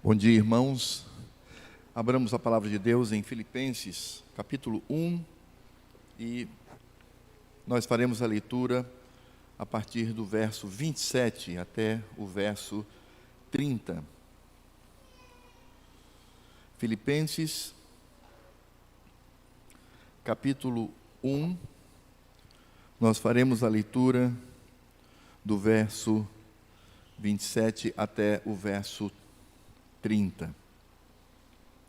Bom dia, irmãos. Abramos a palavra de Deus em Filipenses, capítulo 1, e nós faremos a leitura a partir do verso 27 até o verso 30. Filipenses, capítulo 1, nós faremos a leitura do verso 27 até o verso 30.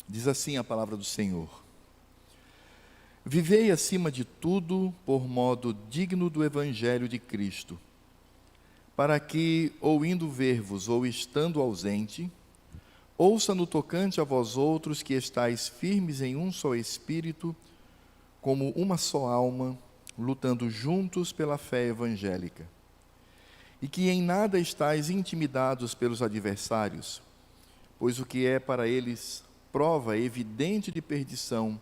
Diz assim a palavra do Senhor: Vivei acima de tudo por modo digno do Evangelho de Cristo, para que, ou indo ver-vos, ou estando ausente, ouça no tocante a vós outros que estáis firmes em um só Espírito, como uma só alma, lutando juntos pela fé evangélica, e que em nada estáis intimidados pelos adversários, pois o que é para eles prova evidente de perdição,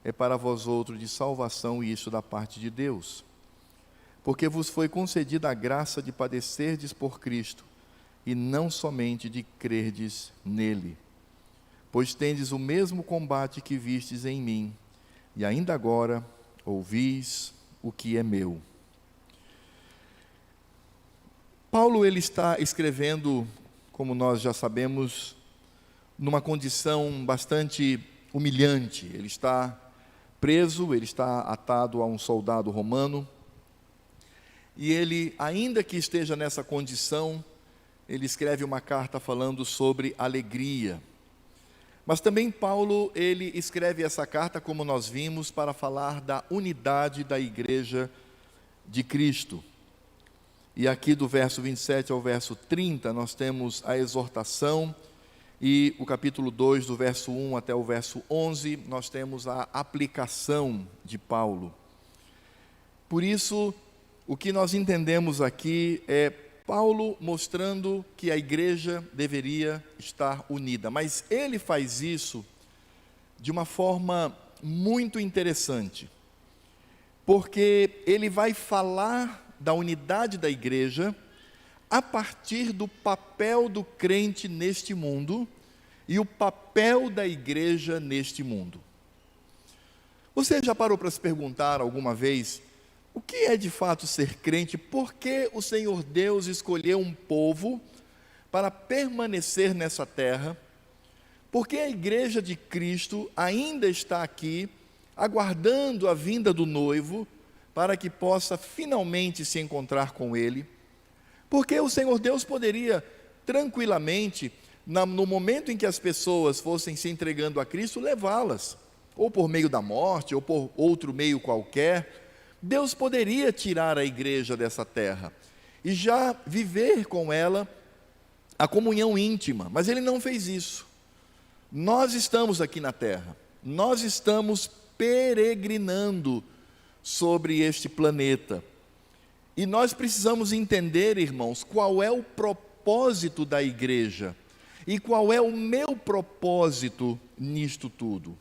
é para vós outros de salvação, e isso da parte de Deus. Porque vos foi concedida a graça de padecerdes por Cristo, e não somente de crerdes nele. Pois tendes o mesmo combate que vistes em mim, e ainda agora ouvis o que é meu. Paulo, ele está escrevendo, como nós já sabemos, numa condição bastante humilhante. Ele está preso, ele está atado a um soldado romano, e ele, ainda que esteja nessa condição, ele escreve uma carta falando sobre alegria. Mas também Paulo, ele escreve essa carta, como nós vimos, para falar da unidade da igreja de Cristo. E aqui do verso 27 ao verso 30, nós temos a exortação, e o capítulo 2, do verso 1 até o verso 11, nós temos a aplicação de Paulo. Por isso, o que nós entendemos aqui é Paulo mostrando que a igreja deveria estar unida. Mas ele faz isso de uma forma muito interessante, porque ele vai falar da unidade da igreja a partir do papel do crente neste mundo e o papel da igreja neste mundo. Você já parou para se perguntar alguma vez o que é de fato ser crente? Por que o Senhor Deus escolheu um povo para permanecer nessa terra? Por que a igreja de Cristo ainda está aqui, aguardando a vinda do noivo, para que possa finalmente se encontrar com Ele? Porque o Senhor Deus poderia tranquilamente, no momento em que as pessoas fossem se entregando a Cristo, levá-las, ou por meio da morte, ou por outro meio qualquer. Deus poderia tirar a igreja dessa terra e já viver com ela a comunhão íntima, mas Ele não fez isso. Nós estamos aqui na terra, nós estamos peregrinando sobre este planeta, e nós precisamos entender, irmãos, qual é o propósito da igreja e qual é o meu propósito nisto tudo.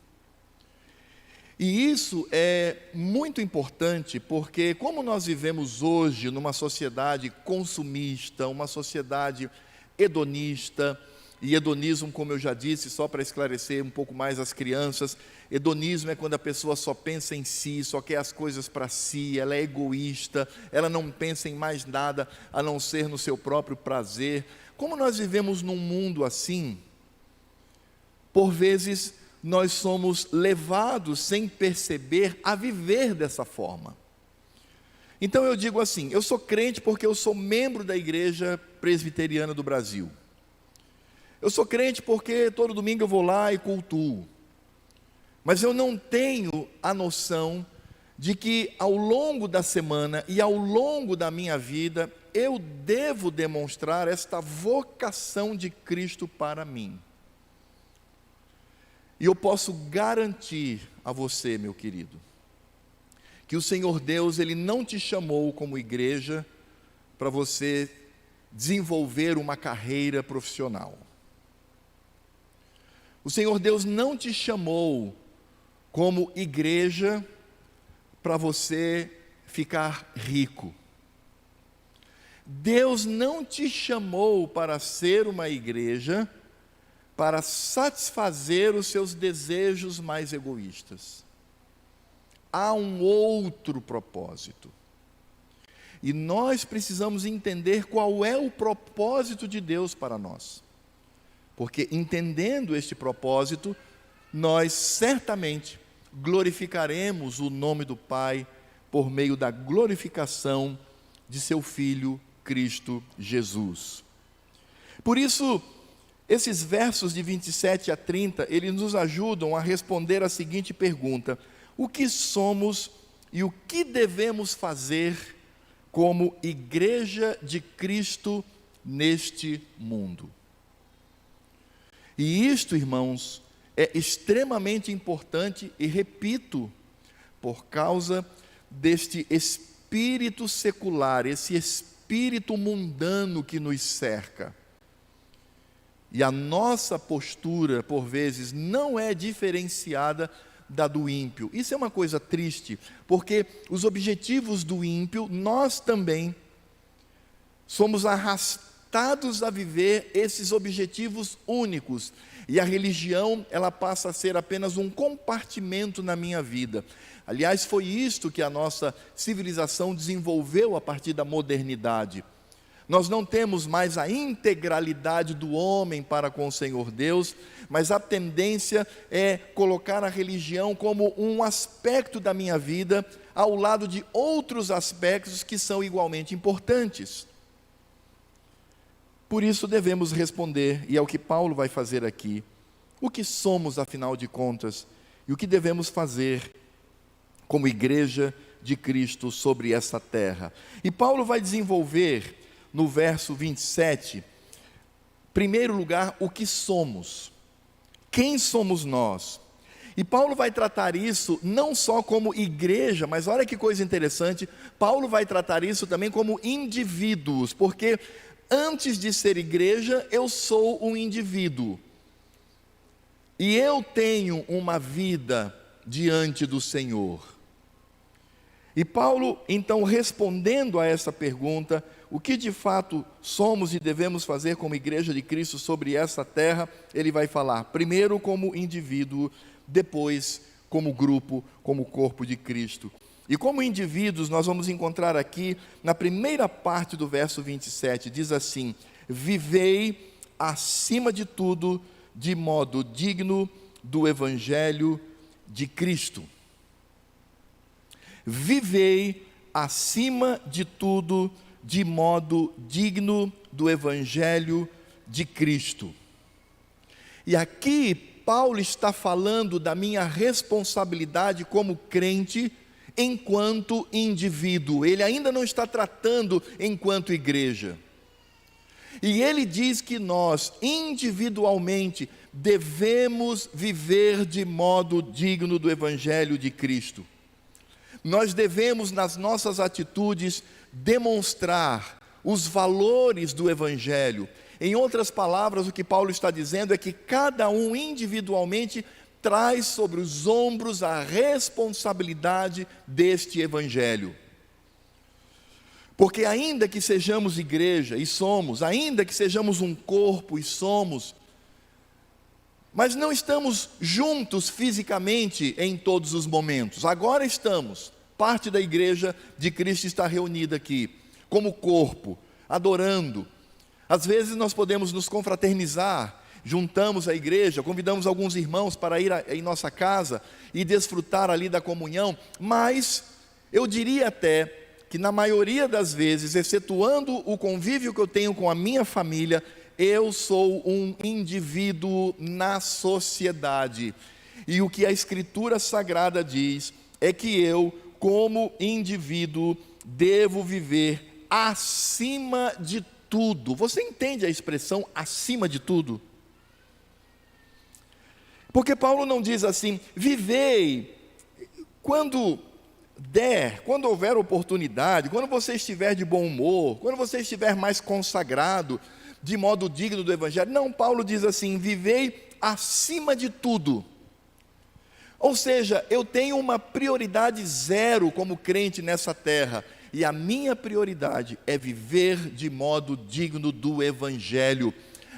E isso é muito importante, porque como nós vivemos hoje numa sociedade consumista, uma sociedade hedonista, e hedonismo, como eu já disse, só para esclarecer um pouco mais as crianças, hedonismo é quando a pessoa só pensa em si, só quer as coisas para si, ela é egoísta, ela não pensa em mais nada a não ser no seu próprio prazer. Como nós vivemos num mundo assim, por vezes nós somos levados sem perceber a viver dessa forma. Então eu digo assim, eu sou crente porque eu sou membro da Igreja Presbiteriana do Brasil. Eu sou crente porque todo domingo eu vou lá e cultuo. Mas eu não tenho a noção de que ao longo da semana e ao longo da minha vida, eu devo demonstrar esta vocação de Cristo para mim. E eu posso garantir a você, meu querido, que o Senhor Deus, Ele não te chamou como igreja para você desenvolver uma carreira profissional. O Senhor Deus não te chamou como igreja para você ficar rico. Deus não te chamou para ser uma igreja para satisfazer os seus desejos mais egoístas. Há um outro propósito. E nós precisamos entender qual é o propósito de Deus para nós. Porque entendendo este propósito, nós certamente glorificaremos o nome do Pai por meio da glorificação de seu Filho Cristo Jesus. Por isso, esses versos de 27 a 30, eles nos ajudam a responder a seguinte pergunta: o que somos e o que devemos fazer como igreja de Cristo neste mundo? E isto, irmãos, é extremamente importante, e repito, por causa deste espírito secular, esse espírito mundano que nos cerca. E a nossa postura, por vezes, não é diferenciada da do ímpio. Isso é uma coisa triste, porque os objetivos do ímpio, nós também somos arrastados a viver esses objetivos únicos. E a religião, ela passa a ser apenas um compartimento na minha vida. Aliás, foi isto que a nossa civilização desenvolveu a partir da modernidade. Nós não temos mais a integralidade do homem para com o Senhor Deus, mas a tendência é colocar a religião como um aspecto da minha vida, ao lado de outros aspectos que são igualmente importantes. Por isso devemos responder, e é o que Paulo vai fazer aqui: o que somos, afinal de contas, e o que devemos fazer como igreja de Cristo sobre essa terra. E Paulo vai desenvolver no verso 27, em primeiro lugar, o que somos. Quem somos nós? E Paulo vai tratar isso não só como igreja, mas olha que coisa interessante, Paulo vai tratar isso também como indivíduos, porque antes de ser igreja, eu sou um indivíduo. E eu tenho uma vida diante do Senhor. E Paulo, então, respondendo a essa pergunta, o que de fato somos e devemos fazer como igreja de Cristo sobre essa terra, ele vai falar primeiro como indivíduo, depois como grupo, como corpo de Cristo. E como indivíduos, nós vamos encontrar aqui, na primeira parte do verso 27, diz assim: vivei acima de tudo, de modo digno do Evangelho de Cristo. Vivei acima de tudo, de modo digno do Evangelho de Cristo. E aqui Paulo está falando da minha responsabilidade como crente, enquanto indivíduo. Ele ainda não está tratando enquanto igreja. E ele diz que nós, individualmente, devemos viver de modo digno do Evangelho de Cristo. Nós devemos, nas nossas atitudes, demonstrar os valores do Evangelho. Em outras palavras, o que Paulo está dizendo é que cada um individualmente traz sobre os ombros a responsabilidade deste Evangelho. Porque ainda que sejamos igreja, e somos, ainda que sejamos um corpo, e somos, mas não estamos juntos fisicamente em todos os momentos. Agora estamos. Parte da igreja de Cristo está reunida aqui, como corpo, adorando. Às vezes nós podemos nos confraternizar, juntamos a igreja, convidamos alguns irmãos para ir em nossa casa e desfrutar ali da comunhão, mas eu diria até que na maioria das vezes, excetuando o convívio que eu tenho com a minha família, eu sou um indivíduo na sociedade. E o que a Escritura Sagrada diz é que eu, como indivíduo, devo viver acima de tudo. Você entende a expressão acima de tudo? Porque Paulo não diz assim: vivei quando der, quando houver oportunidade, quando você estiver de bom humor, quando você estiver mais consagrado, de modo digno do Evangelho. Não, Paulo diz assim: vivei acima de tudo. Ou seja, eu tenho uma prioridade zero como crente nessa terra, e a minha prioridade é viver de modo digno do Evangelho.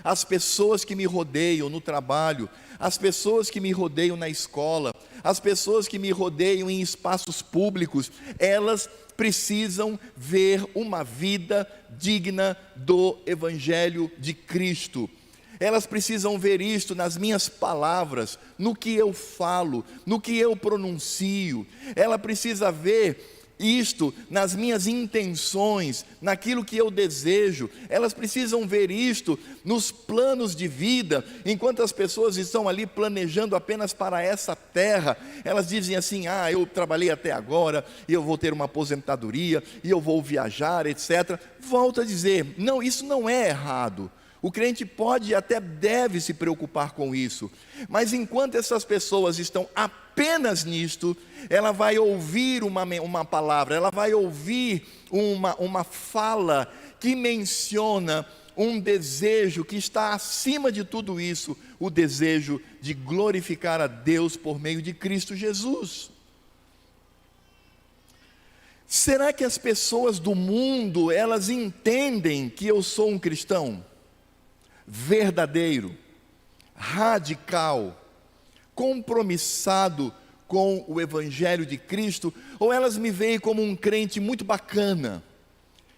as pessoas que me rodeiam no trabalho, as pessoas que me rodeiam na escola, as pessoas que me rodeiam em espaços públicos, elas precisam ver uma vida digna do Evangelho de Cristo. Elas precisam ver isto nas minhas palavras, no que eu falo, no que eu pronuncio. Ela precisa ver isto nas minhas intenções, naquilo que eu desejo. Elas precisam ver isto nos planos de vida. Enquanto as pessoas estão ali planejando apenas para essa terra, elas dizem assim: eu trabalhei até agora, e eu vou ter uma aposentadoria, e eu vou viajar, etc. Volto a dizer, não, isso não é errado. O crente pode e até deve se preocupar com isso, mas enquanto essas pessoas estão apenas nisto, ela vai ouvir uma palavra, ela vai ouvir uma fala que menciona um desejo que está acima de tudo isso, o desejo de glorificar a Deus por meio de Cristo Jesus. Será que as pessoas do mundo, elas entendem que eu sou um cristão verdadeiro, radical, compromissado com o Evangelho de Cristo, ou elas me veem como um crente muito bacana?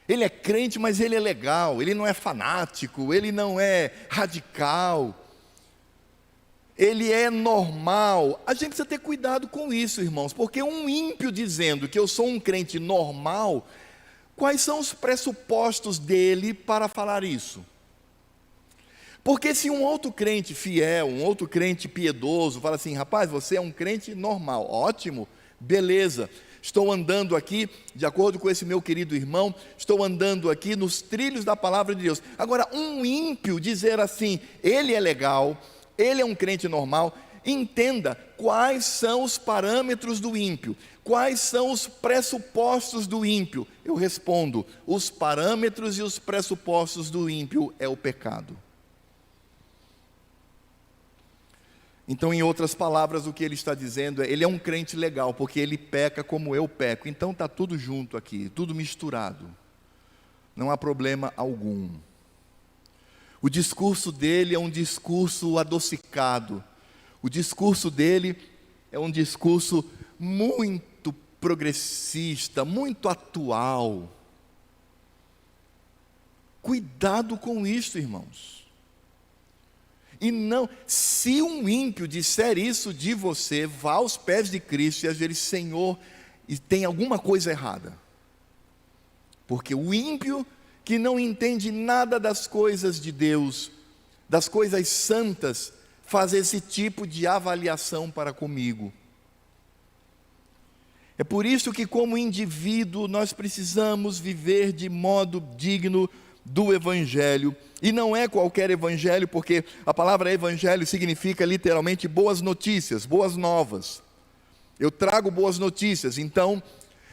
Ele é crente, mas ele é legal, ele não é fanático, ele não é radical, ele é normal. A gente precisa ter cuidado com isso, irmãos, porque um ímpio dizendo que eu sou um crente normal, quais são os pressupostos dele para falar isso? Porque se um outro crente fiel, um outro crente piedoso, fala assim: rapaz, você é um crente normal, ótimo, beleza, estou andando aqui, de acordo com esse meu querido irmão, estou andando aqui nos trilhos da palavra de Deus. Agora, um ímpio dizer assim, ele é legal, ele é um crente normal, entenda quais são os parâmetros do ímpio, quais são os pressupostos do ímpio. Eu respondo: os parâmetros e os pressupostos do ímpio é o pecado. Então, em outras palavras, o que ele está dizendo é: ele é um crente legal, porque ele peca como eu peco. Então está tudo junto aqui, tudo misturado, não há problema algum. O discurso dele é um discurso adocicado, o discurso dele é um discurso muito progressista, muito atual. Cuidado com isso, irmãos. E não, se um ímpio disser isso de você, vá aos pés de Cristo e dizer: Senhor, e tem alguma coisa errada. Porque o ímpio que não entende nada das coisas de Deus, das coisas santas, faz esse tipo de avaliação para comigo. É por isso que, como indivíduo, nós precisamos viver de modo digno do Evangelho. E não é qualquer Evangelho, porque a palavra Evangelho significa literalmente boas notícias, boas novas. Eu trago boas notícias. Então,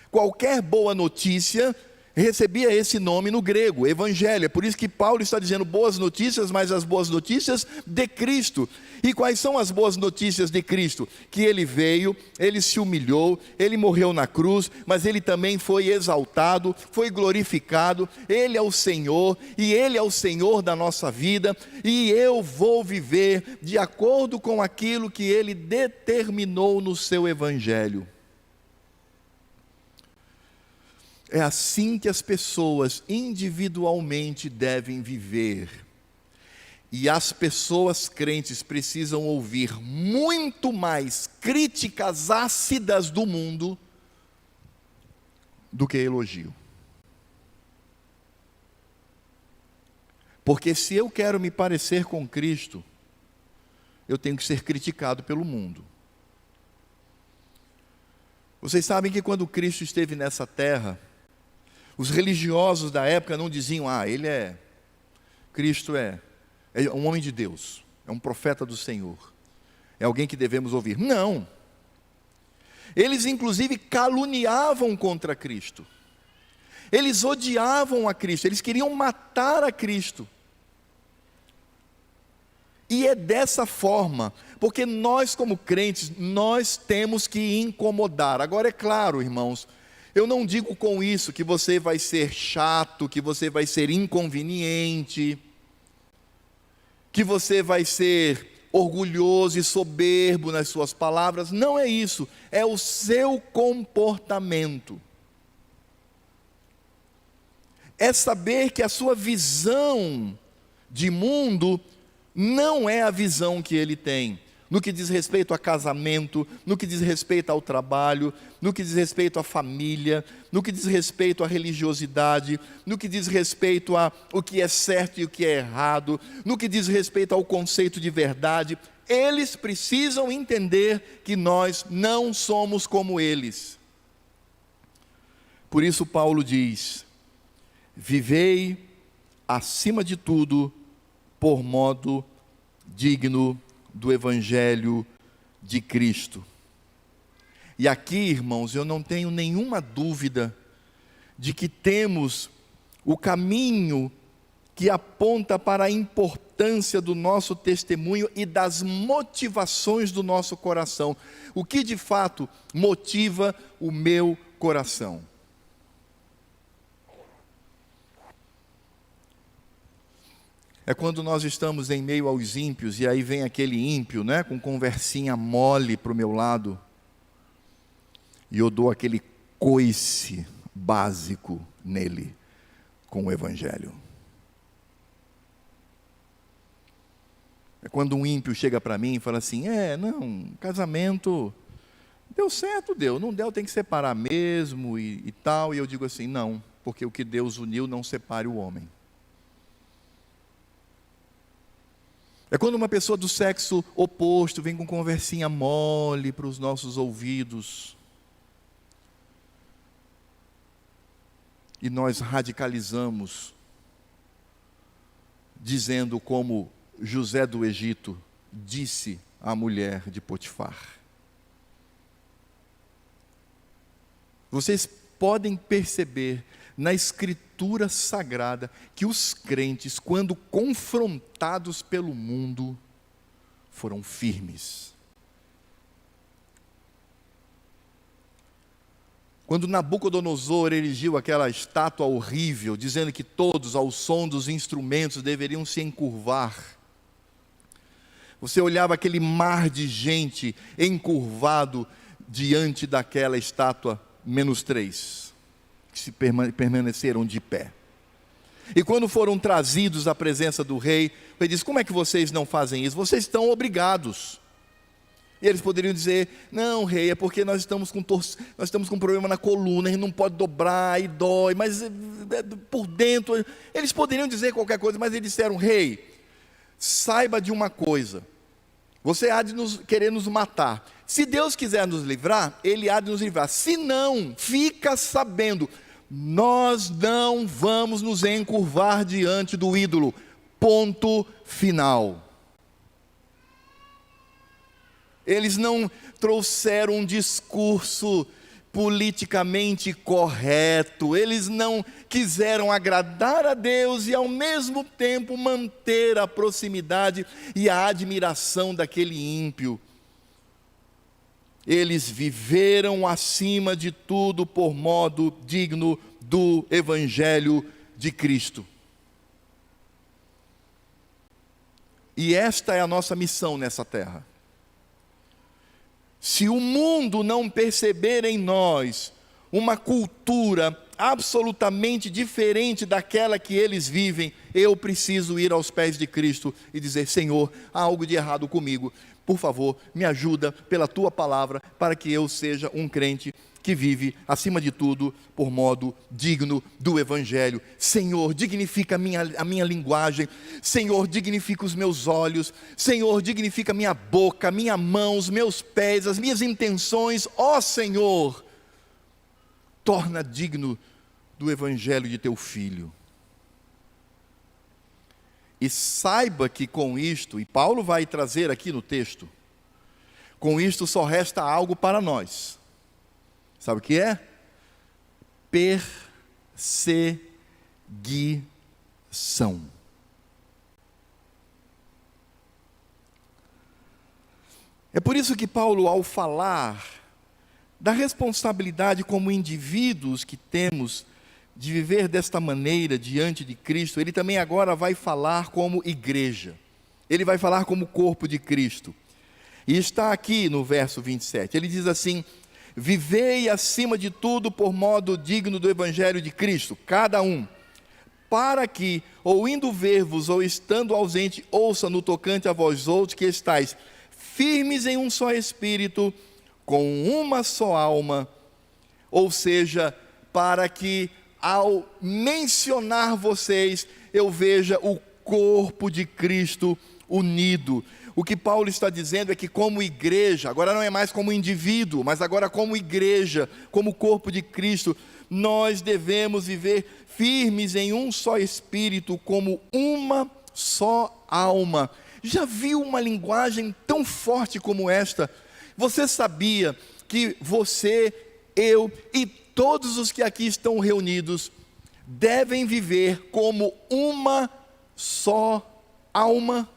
qualquer boa notícia recebia esse nome no grego, Evangelho. É por isso que Paulo está dizendo boas notícias, mas as boas notícias de Cristo. E quais são as boas notícias de Cristo? Que ele veio, ele se humilhou, ele morreu na cruz, mas ele também foi exaltado, foi glorificado. Ele é o Senhor, e ele é o Senhor da nossa vida, e eu vou viver de acordo com aquilo que ele determinou no seu Evangelho. É assim que as pessoas individualmente devem viver. E as pessoas crentes precisam ouvir muito mais críticas ácidas do mundo do que elogio. Porque se eu quero me parecer com Cristo, eu tenho que ser criticado pelo mundo. Vocês sabem que quando Cristo esteve nessa terra, os religiosos da época não diziam: Cristo é um homem de Deus, é um profeta do Senhor, é alguém que devemos ouvir. Não. Eles inclusive caluniavam contra Cristo. Eles odiavam a Cristo, eles queriam matar a Cristo. E é dessa forma, porque nós como crentes, nós temos que incomodar. Agora é claro, irmãos, eu não digo com isso que você vai ser chato, que você vai ser inconveniente. que você vai ser orgulhoso e soberbo nas suas palavras. Não é isso, é o seu comportamento. É saber que a sua visão de mundo não é a visão que ele tem, no que diz respeito a casamento, no que diz respeito ao trabalho, no que diz respeito à família, no que diz respeito à religiosidade, no que diz respeito a o que é certo e o que é errado, no que diz respeito ao conceito de verdade. Eles precisam entender que nós não somos como eles. Por isso Paulo diz: vivei acima de tudo por modo digno do Evangelho de Cristo. E aqui, irmãos, eu não tenho nenhuma dúvida de que temos o caminho que aponta para a importância do nosso testemunho e das motivações do nosso coração. O que de fato motiva o meu coração? É quando nós estamos em meio aos ímpios, e aí vem aquele ímpio, né, com conversinha mole para o meu lado, e eu dou aquele coice básico nele, com o Evangelho. É quando um ímpio chega para mim e fala assim: não, casamento, deu certo, deu, não deu, tem que separar mesmo, e tal, e eu digo assim: não, porque o que Deus uniu não separe o homem. É quando uma pessoa do sexo oposto vem com conversinha mole para os nossos ouvidos, e nós radicalizamos, dizendo como José do Egito disse à mulher de Potifar. Vocês podem perceber na Escritura Sagrada que os crentes, quando confrontados pelo mundo, foram firmes. Quando Nabucodonosor erigiu aquela estátua horrível, dizendo que todos, ao som dos instrumentos, deveriam se encurvar, você olhava aquele mar de gente encurvado diante daquela estátua -3, que se permaneceram de pé. E quando foram trazidos à presença do rei, ele disse: como é que vocês não fazem isso? Vocês estão obrigados. E eles poderiam dizer: não, rei, é porque nós estamos com um problema na coluna, a gente não pode dobrar e dói, mas por dentro. Eles poderiam dizer qualquer coisa, mas eles disseram: rei, saiba de uma coisa, você há de querer nos matar. Se Deus quiser nos livrar, Ele há de nos livrar. Se não, fica sabendo, nós não vamos nos encurvar diante do ídolo. Ponto final. Eles não trouxeram um discurso politicamente correto, eles não quiseram agradar a Deus e ao mesmo tempo manter a proximidade e a admiração daquele ímpio. Eles viveram acima de tudo por modo digno do Evangelho de Cristo. E esta é a nossa missão nessa terra. Se o mundo não perceber em nós uma cultura absolutamente diferente daquela que eles vivem, eu preciso ir aos pés de Cristo e dizer: Senhor, há algo de errado comigo, por favor, me ajuda pela Tua palavra, para que eu seja um crente que vive, acima de tudo, por modo digno do Evangelho. Senhor, dignifica a minha linguagem. Senhor, dignifica os meus olhos. Senhor, dignifica a minha boca, minha mão, os meus pés, as minhas intenções. Ó Senhor, torna digno do Evangelho de Teu Filho. E saiba que com isto, e Paulo vai trazer aqui no texto, com isto só resta algo para nós. Sabe o que é? Perseguição. É por isso que Paulo, ao falar da responsabilidade como indivíduos que temos de viver desta maneira diante de Cristo, ele também agora vai falar como igreja. Ele vai falar como corpo de Cristo. E está aqui no verso 27. Ele diz assim: vivei acima de tudo por modo digno do evangelho de Cristo, cada um, para que, ou indo ver-vos, ou estando ausente, ouça no tocante a vós outros que estáis firmes em um só espírito, com uma só alma, ou seja, para que ao mencionar vocês, eu veja o corpo de Cristo unido. O que Paulo está dizendo é que como igreja, agora não é mais como indivíduo, mas agora como igreja, como corpo de Cristo, nós devemos viver firmes em um só espírito, como uma só alma. Já viu uma linguagem tão forte como esta? Você sabia que você, eu e todos os que aqui estão reunidos devem viver como uma só alma?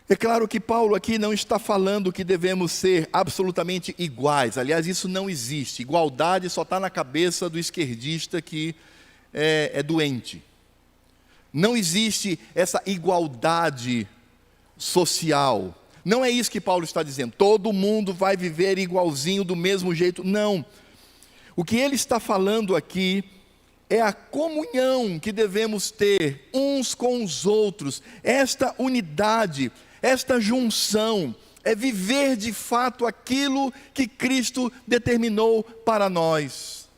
É claro que Paulo aqui não está falando que devemos ser absolutamente iguais. Aliás, isso não existe. Igualdade só está na cabeça do esquerdista que é doente. Não existe essa igualdade social. Não é isso que Paulo está dizendo. Todo mundo vai viver igualzinho, do mesmo jeito. Não. O que ele está falando aqui é a comunhão que devemos ter uns com os outros. Esta unidade, esta junção, é viver de fato aquilo que Cristo determinou para nós.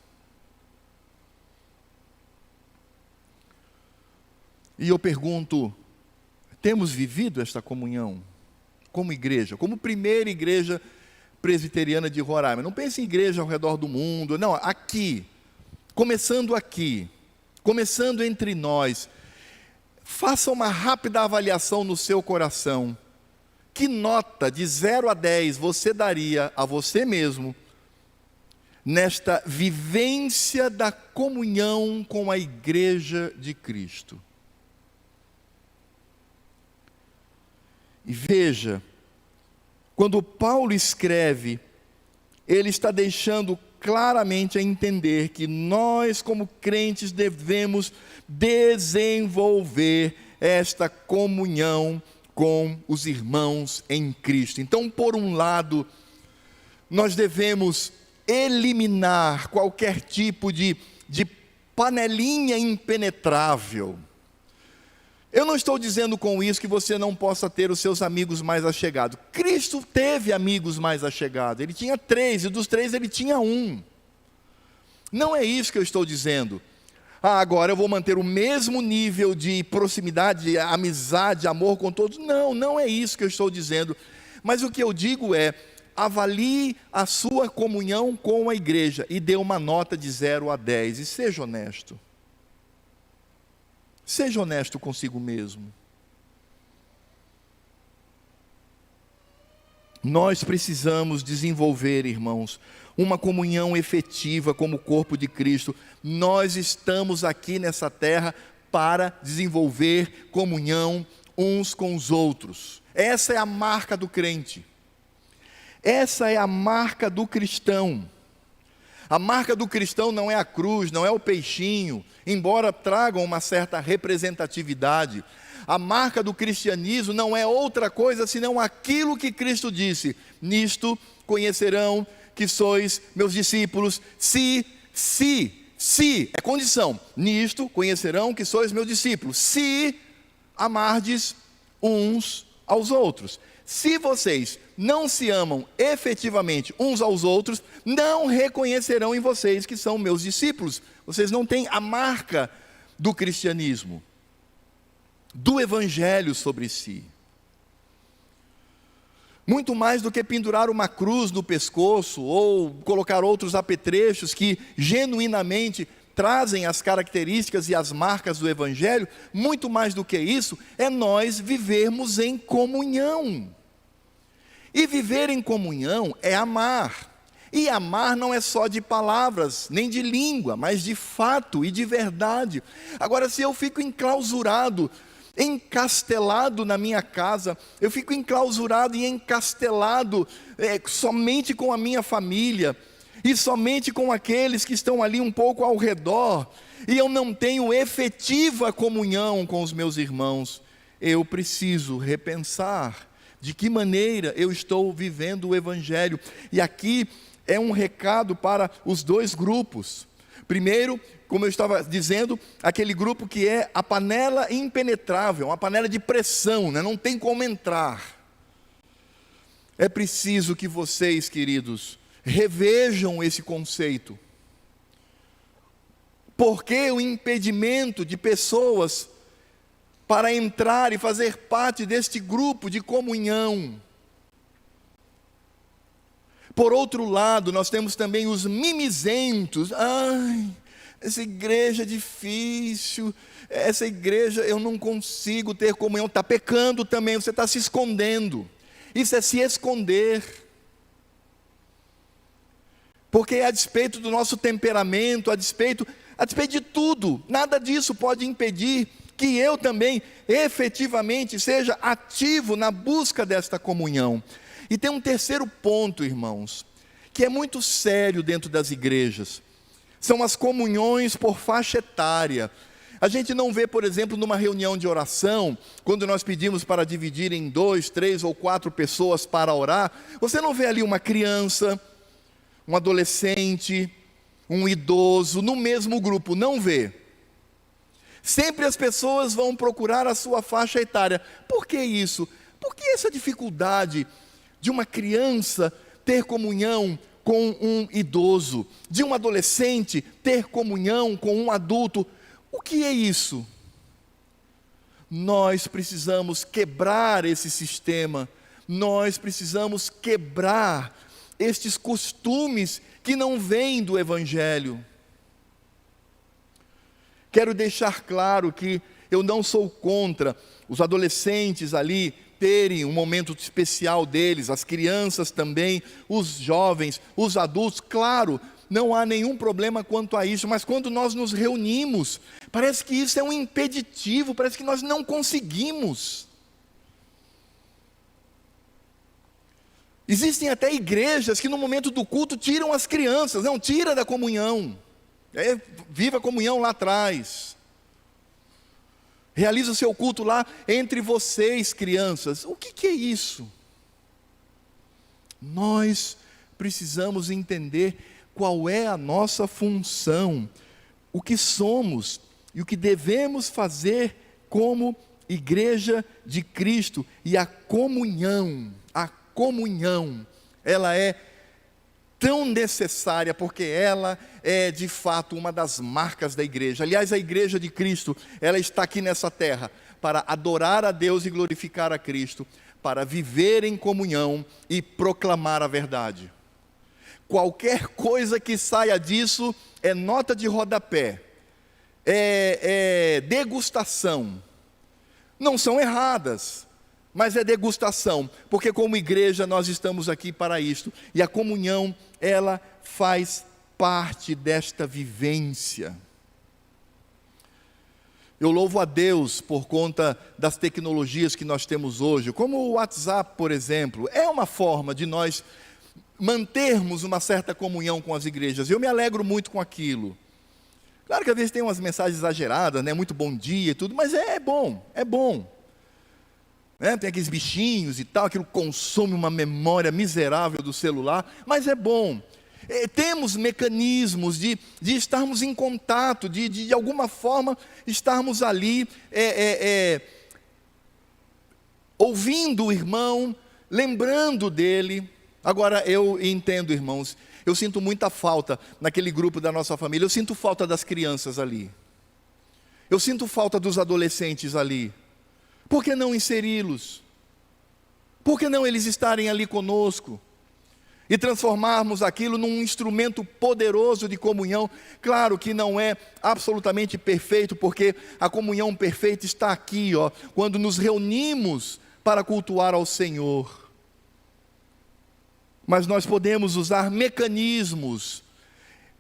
E eu pergunto, temos vivido esta comunhão como igreja, como primeira igreja presbiteriana de Roraima? Não pense em igreja ao redor do mundo, não, aqui, começando entre nós. Faça uma rápida avaliação no seu coração. Que nota de 0 a 10 você daria a você mesmo nesta vivência da comunhão com a igreja de Cristo? E veja, quando Paulo escreve, ele está deixando claramente a entender que nós, como crentes, devemos desenvolver esta comunhão com os irmãos em Cristo. Então, por um lado, nós devemos eliminar qualquer tipo de panelinha impenetrável. Eu não estou dizendo com isso que você não possa ter os seus amigos mais achegados. Cristo teve amigos mais achegados. Ele tinha 3, e dos 3 ele tinha 1. Não é isso que eu estou dizendo. Agora eu vou manter o mesmo nível de proximidade, amizade, amor com todos. Não, não é isso que eu estou dizendo. Mas o que eu digo é, avalie a sua comunhão com a igreja e dê uma nota de 0 a 10 e seja honesto. Seja honesto consigo mesmo. Nós precisamos desenvolver, irmãos, uma comunhão efetiva como corpo de Cristo. Nós estamos aqui nessa terra para desenvolver comunhão uns com os outros. Essa é a marca do crente. Essa é a marca do cristão. A marca do cristão não é a cruz, não é o peixinho, embora tragam uma certa representatividade. A marca do cristianismo não é outra coisa senão aquilo que Cristo disse: nisto conhecerão que sois meus discípulos, se, é condição, nisto conhecerão que sois meus discípulos, se amardes uns aos outros. Se vocês não se amam efetivamente uns aos outros, não reconhecerão em vocês que são meus discípulos. Vocês não têm a marca do cristianismo, do evangelho sobre si. Muito mais do que pendurar uma cruz no pescoço ou colocar outros apetrechos que genuinamente trazem as características e as marcas do evangelho, muito mais do que isso, é nós vivermos em comunhão. E viver em comunhão é amar. E amar não é só de palavras, nem de língua, mas de fato e de verdade. Agora, se eu fico enclausurado, encastelado na minha casa, eu fico enclausurado e encastelado somente com a minha família, e somente com aqueles que estão ali um pouco ao redor, e eu não tenho efetiva comunhão com os meus irmãos, eu preciso repensar de que maneira eu estou vivendo o Evangelho. E aqui é um recado para os dois grupos. Primeiro, como eu estava dizendo, aquele grupo que é a panela impenetrável, uma panela de pressão, né? Não tem como entrar. É preciso que vocês, queridos, revejam esse conceito. Porque o impedimento de pessoas para entrar e fazer parte deste grupo de comunhão? Por outro lado, nós temos também os mimizentos. Ai, essa igreja é difícil, essa igreja eu não consigo ter comunhão. Está pecando também, você está se escondendo. Isso é se esconder. Porque a despeito do nosso temperamento, a despeito de tudo, nada disso pode impedir que eu também efetivamente seja ativo na busca desta comunhão. E tem um terceiro ponto, irmãos, que é muito sério dentro das igrejas. São as comunhões por faixa etária. A gente não vê, por exemplo, numa reunião de oração, quando nós pedimos para dividir em 2, 3 ou 4 pessoas para orar, você não vê ali uma criança, um adolescente, um idoso, no mesmo grupo, não vê. Sempre as pessoas vão procurar a sua faixa etária. Por que isso? Por que essa dificuldade de uma criança ter comunhão com um idoso, de um adolescente ter comunhão com um adulto? O que é isso? Nós precisamos quebrar esse sistema, nós precisamos quebrar estes costumes que não vêm do Evangelho. Quero deixar claro que eu não sou contra os adolescentes ali terem um momento especial deles, as crianças também, os jovens, os adultos, claro, não há nenhum problema quanto a isso, mas quando nós nos reunimos, parece que isso é um impeditivo, parece que nós não conseguimos. Existem até igrejas que no momento do culto tiram as crianças, não, tira da comunhão, viva a comunhão lá atrás. Realiza o seu culto lá entre vocês, crianças. O que é isso? Nós precisamos entender qual é a nossa função, o que somos e o que devemos fazer como igreja de Cristo. E a comunhão, ela é tão necessária, porque ela é de fato uma das marcas da igreja. Aliás, a igreja de Cristo, ela está aqui nessa terra para adorar a Deus e glorificar a Cristo, para viver em comunhão e proclamar a verdade. Qualquer coisa que saia disso é nota de rodapé, é degustação. Não são erradas, mas é degustação, porque como igreja nós estamos aqui para isto, e a comunhão, ela faz parte desta vivência. Eu louvo a Deus por conta das tecnologias que nós temos hoje, como o WhatsApp, por exemplo, é uma forma de nós mantermos uma certa comunhão com as igrejas. Eu me alegro muito com aquilo. Claro que às vezes tem umas mensagens exageradas, né? Muito bom dia e tudo, mas é bom. Tem aqueles bichinhos e tal, aquilo consome uma memória miserável do celular, mas é bom. Temos mecanismos de estarmos em contato, de alguma forma estarmos ali, ouvindo o irmão, lembrando dele. Agora eu entendo, irmãos, eu sinto muita falta naquele grupo da nossa família, eu sinto falta das crianças ali, eu sinto falta dos adolescentes ali. Por que não inseri-los? Por que não eles estarem ali conosco? E transformarmos aquilo num instrumento poderoso de comunhão. Claro que não é absolutamente perfeito, porque a comunhão perfeita está aqui, quando nos reunimos para cultuar ao Senhor. Mas nós podemos usar mecanismos.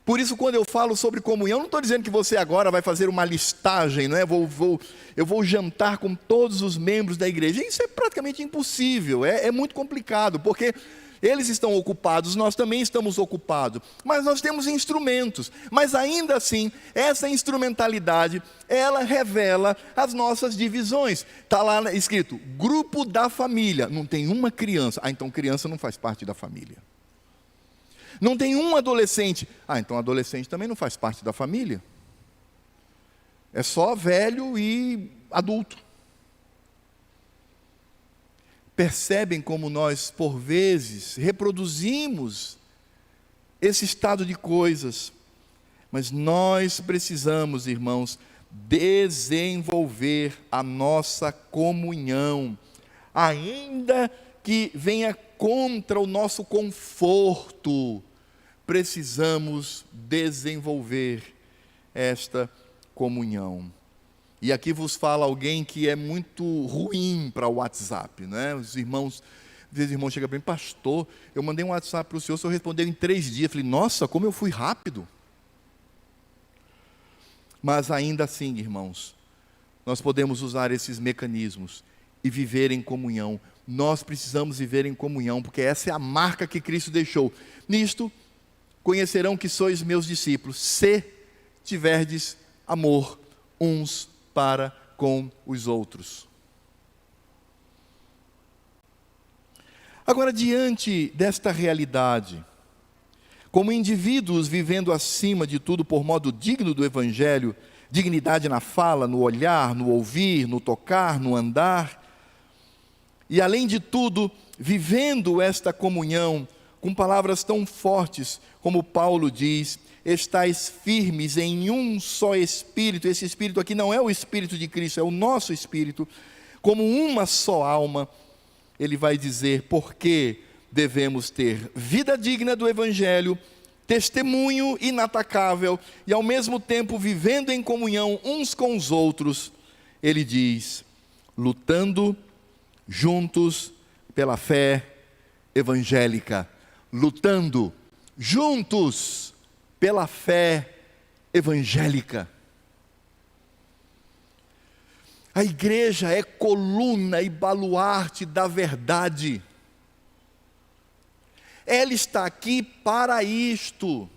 Por isso, quando eu falo sobre comunhão, não estou dizendo que você agora vai fazer uma listagem, não é? Eu vou jantar com todos os membros da igreja. Isso é praticamente impossível, é muito complicado, porque Eles estão ocupados, nós também estamos ocupados, mas nós temos instrumentos. Mas ainda assim, essa instrumentalidade, ela revela as nossas divisões. Está lá escrito, grupo da família. Não tem uma criança. Então criança não faz parte da família. Não tem um adolescente. Então adolescente também não faz parte da família. É só velho e adulto. Percebem como nós, por vezes, reproduzimos esse estado de coisas. Mas nós precisamos, irmãos, desenvolver a nossa comunhão, ainda que venha contra o nosso conforto, precisamos desenvolver esta comunhão. E aqui vos fala alguém que é muito ruim para o WhatsApp, né? Os irmãos, às vezes o irmão chega para mim, pastor, eu mandei um WhatsApp para o senhor, o senhor respondeu em 3 dias. Eu falei, nossa, como eu fui rápido. Mas ainda assim, irmãos, nós podemos usar esses mecanismos e viver em comunhão. Nós precisamos viver em comunhão, porque essa é a marca que Cristo deixou. Nisto, conhecerão que sois meus discípulos, se tiverdes amor uns para com os outros. Agora, diante desta realidade, como indivíduos vivendo acima de tudo por modo digno do Evangelho, dignidade na fala, no olhar, no ouvir, no tocar, no andar, e além de tudo, vivendo esta comunhão com palavras tão fortes como Paulo diz, estais firmes em um só Espírito. Esse Espírito aqui não é o Espírito de Cristo, é o nosso Espírito, como uma só alma. Ele vai dizer porque devemos ter vida digna do Evangelho, testemunho inatacável e ao mesmo tempo vivendo em comunhão uns com os outros. Ele diz, lutando juntos pela fé evangélica, lutando juntos pela fé evangélica. A igreja é coluna e baluarte da verdade. Ela está aqui para isto.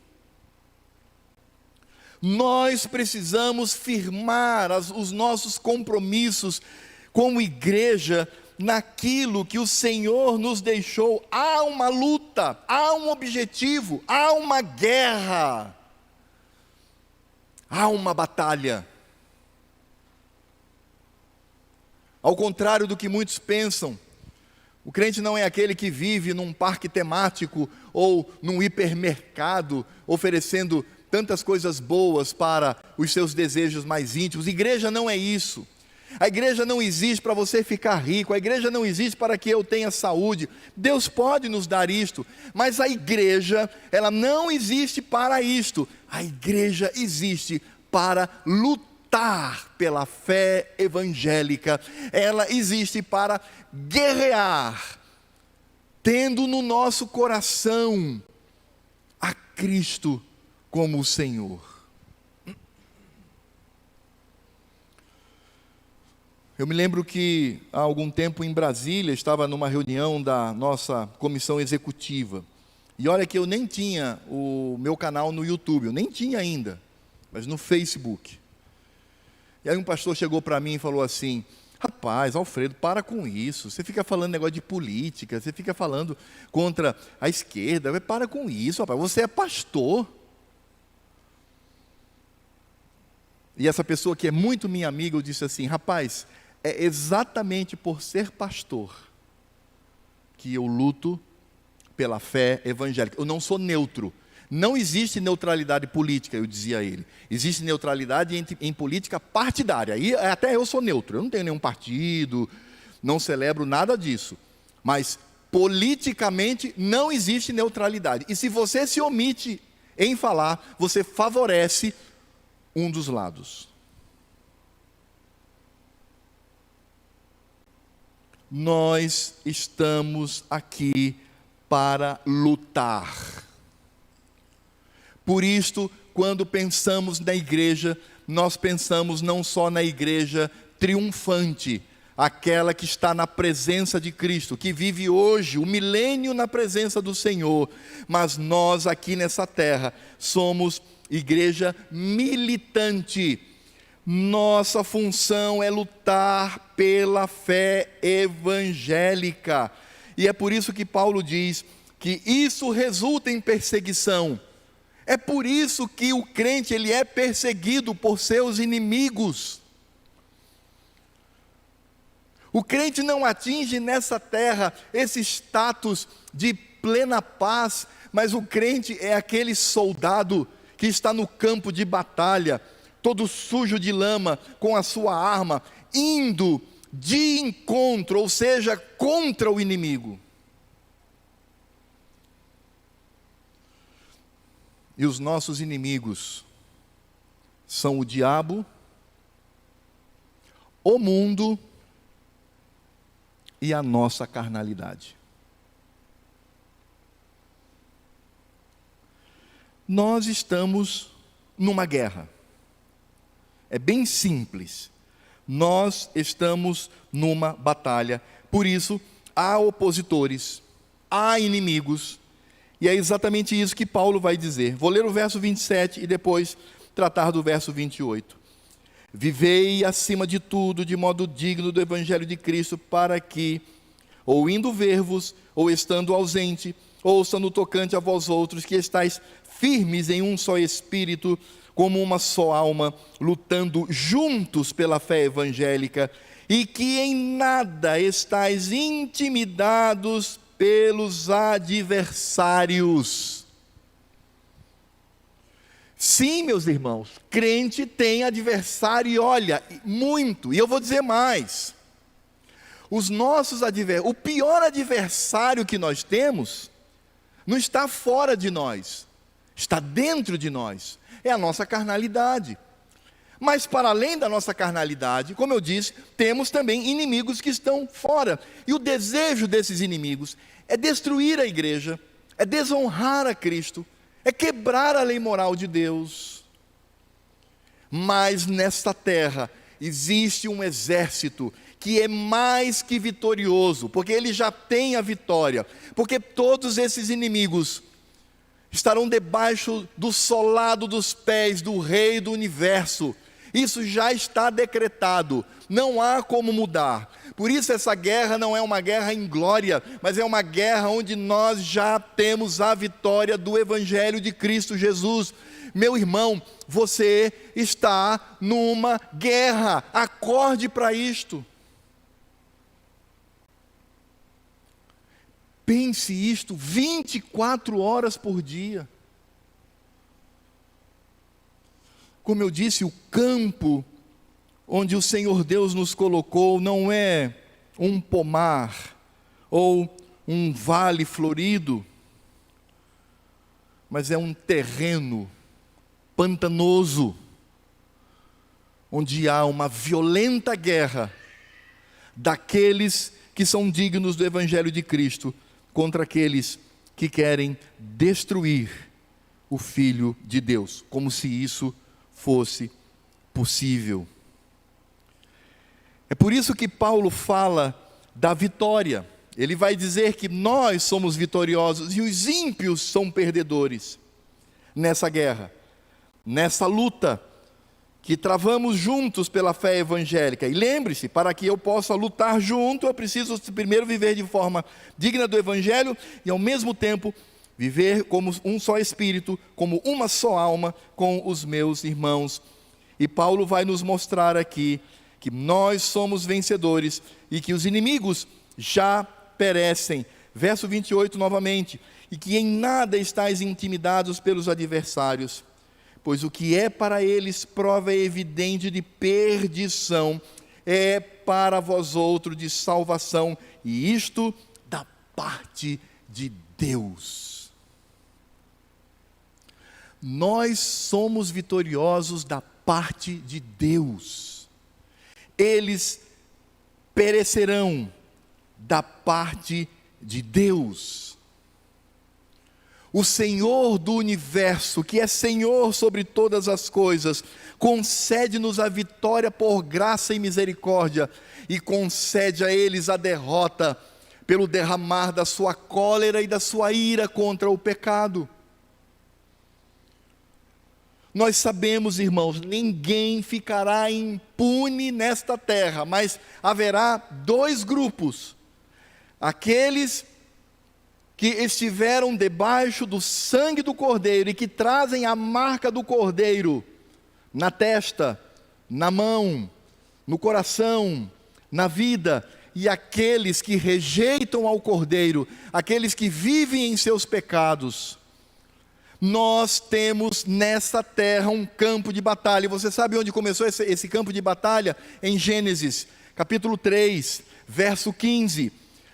Nós precisamos firmar os nossos compromissos como igreja naquilo que o Senhor nos deixou. Há uma luta, há um objetivo, há uma guerra, há uma batalha. Ao contrário do que muitos pensam, o crente não é aquele que vive num parque temático ou num hipermercado, oferecendo tantas coisas boas para os seus desejos mais íntimos. Igreja não é isso. A igreja não existe para você ficar rico, a igreja não existe para que eu tenha saúde. Deus pode nos dar isto, mas a igreja, ela não existe para isto. A igreja existe para lutar pela fé evangélica. Ela existe para guerrear, tendo no nosso coração a Cristo como o Senhor. Eu me lembro que há algum tempo em Brasília, estava numa reunião da nossa comissão executiva. E olha que eu nem tinha o meu canal no YouTube, eu nem tinha ainda, mas no Facebook. E aí um pastor chegou para mim e falou assim, rapaz, Alfredo, para com isso, você fica falando negócio de política, você fica falando contra a esquerda, para com isso, rapaz, você é pastor. E essa pessoa que é muito minha amiga, eu disse assim, rapaz, é exatamente por ser pastor que eu luto pela fé evangélica. Eu não sou neutro. Não existe neutralidade política, eu dizia a ele. Existe neutralidade em política partidária. E até eu sou neutro. Eu não tenho nenhum partido, não celebro nada disso. Mas politicamente não existe neutralidade. E se você se omite em falar, você favorece um dos lados. Nós estamos aqui para lutar. Por isto, quando pensamos na igreja, nós pensamos não só na igreja triunfante, aquela que está na presença de Cristo, que vive hoje o milênio na presença do Senhor, mas nós aqui nessa terra somos igreja militante. Nossa função é lutar pela fé evangélica, e é por isso que Paulo diz que isso resulta em perseguição. É por isso que o crente ele é perseguido por seus inimigos. O crente não atinge nessa terra esse status de plena paz, mas o crente é aquele soldado que está no campo de batalha, todo sujo de lama, com a sua arma, indo de encontro, ou seja, contra o inimigo. E os nossos inimigos são o diabo, o mundo e a nossa carnalidade. Nós estamos numa guerra. É bem simples. Nós estamos numa batalha. Por isso, há opositores, há inimigos. E é exatamente isso que Paulo vai dizer. Vou ler o verso 27 e depois tratar do verso 28. Vivei acima de tudo de modo digno do Evangelho de Cristo, para que, ou indo ver-vos, ou estando ausente, ouça no tocante a vós outros, que estáis firmes em um só Espírito, como uma só alma, lutando juntos pela fé evangélica, e que em nada estáis intimidados pelos adversários. Sim, meus irmãos, crente tem adversário, e olha, muito, e eu vou dizer mais. Os nossos adversários, o pior adversário que nós temos, não está fora de nós, está dentro de nós, é a nossa carnalidade. Mas para além da nossa carnalidade, como eu disse, temos também inimigos que estão fora, e o desejo desses inimigos é destruir a igreja, é desonrar a Cristo, é quebrar a lei moral de Deus. Mas nesta terra existe um exército que é mais que vitorioso, porque ele já tem a vitória, porque todos esses inimigos estarão debaixo do solado dos pés do Rei do Universo. Isso já está decretado, não há como mudar. Por isso essa guerra não é uma guerra em glória, mas é uma guerra onde nós já temos a vitória do Evangelho de Cristo Jesus. Meu irmão, você está numa guerra, acorde para isto. Pense isto 24 horas por dia. Como eu disse, o campo onde o Senhor Deus nos colocou não é um pomar ou um vale florido, mas é um terreno pantanoso, onde há uma violenta guerra daqueles que são dignos do Evangelho de Cristo contra aqueles que querem destruir o Filho de Deus, como se isso fosse possível. É por isso que Paulo fala da vitória. Ele vai dizer que nós somos vitoriosos e os ímpios são perdedores nessa guerra, nessa luta que travamos juntos pela fé evangélica. E lembre-se, para que eu possa lutar junto, eu preciso primeiro viver de forma digna do Evangelho e ao mesmo tempo viver como um só Espírito, como uma só alma com os meus irmãos. E Paulo vai nos mostrar aqui que nós somos vencedores e que os inimigos já perecem. Verso 28 novamente, e que em nada estáis intimidados pelos adversários, pois o que é para eles prova evidente de perdição, é para vós outros de salvação, e isto da parte de Deus. Nós somos vitoriosos da parte de Deus. Eles perecerão da parte de Deus. O Senhor do universo, que é Senhor sobre todas as coisas, concede-nos a vitória por graça e misericórdia, e concede a eles a derrota pelo derramar da sua cólera e da sua ira contra o pecado. Nós sabemos, irmãos, ninguém ficará impune nesta terra, mas haverá dois grupos: aqueles que estiveram debaixo do sangue do Cordeiro e que trazem a marca do Cordeiro na testa, na mão, no coração, na vida, e aqueles que rejeitam ao Cordeiro, aqueles que vivem em seus pecados. Nós temos nessa terra um campo de batalha. Você sabe onde começou esse campo de batalha? Em Gênesis, capítulo 3, verso 15.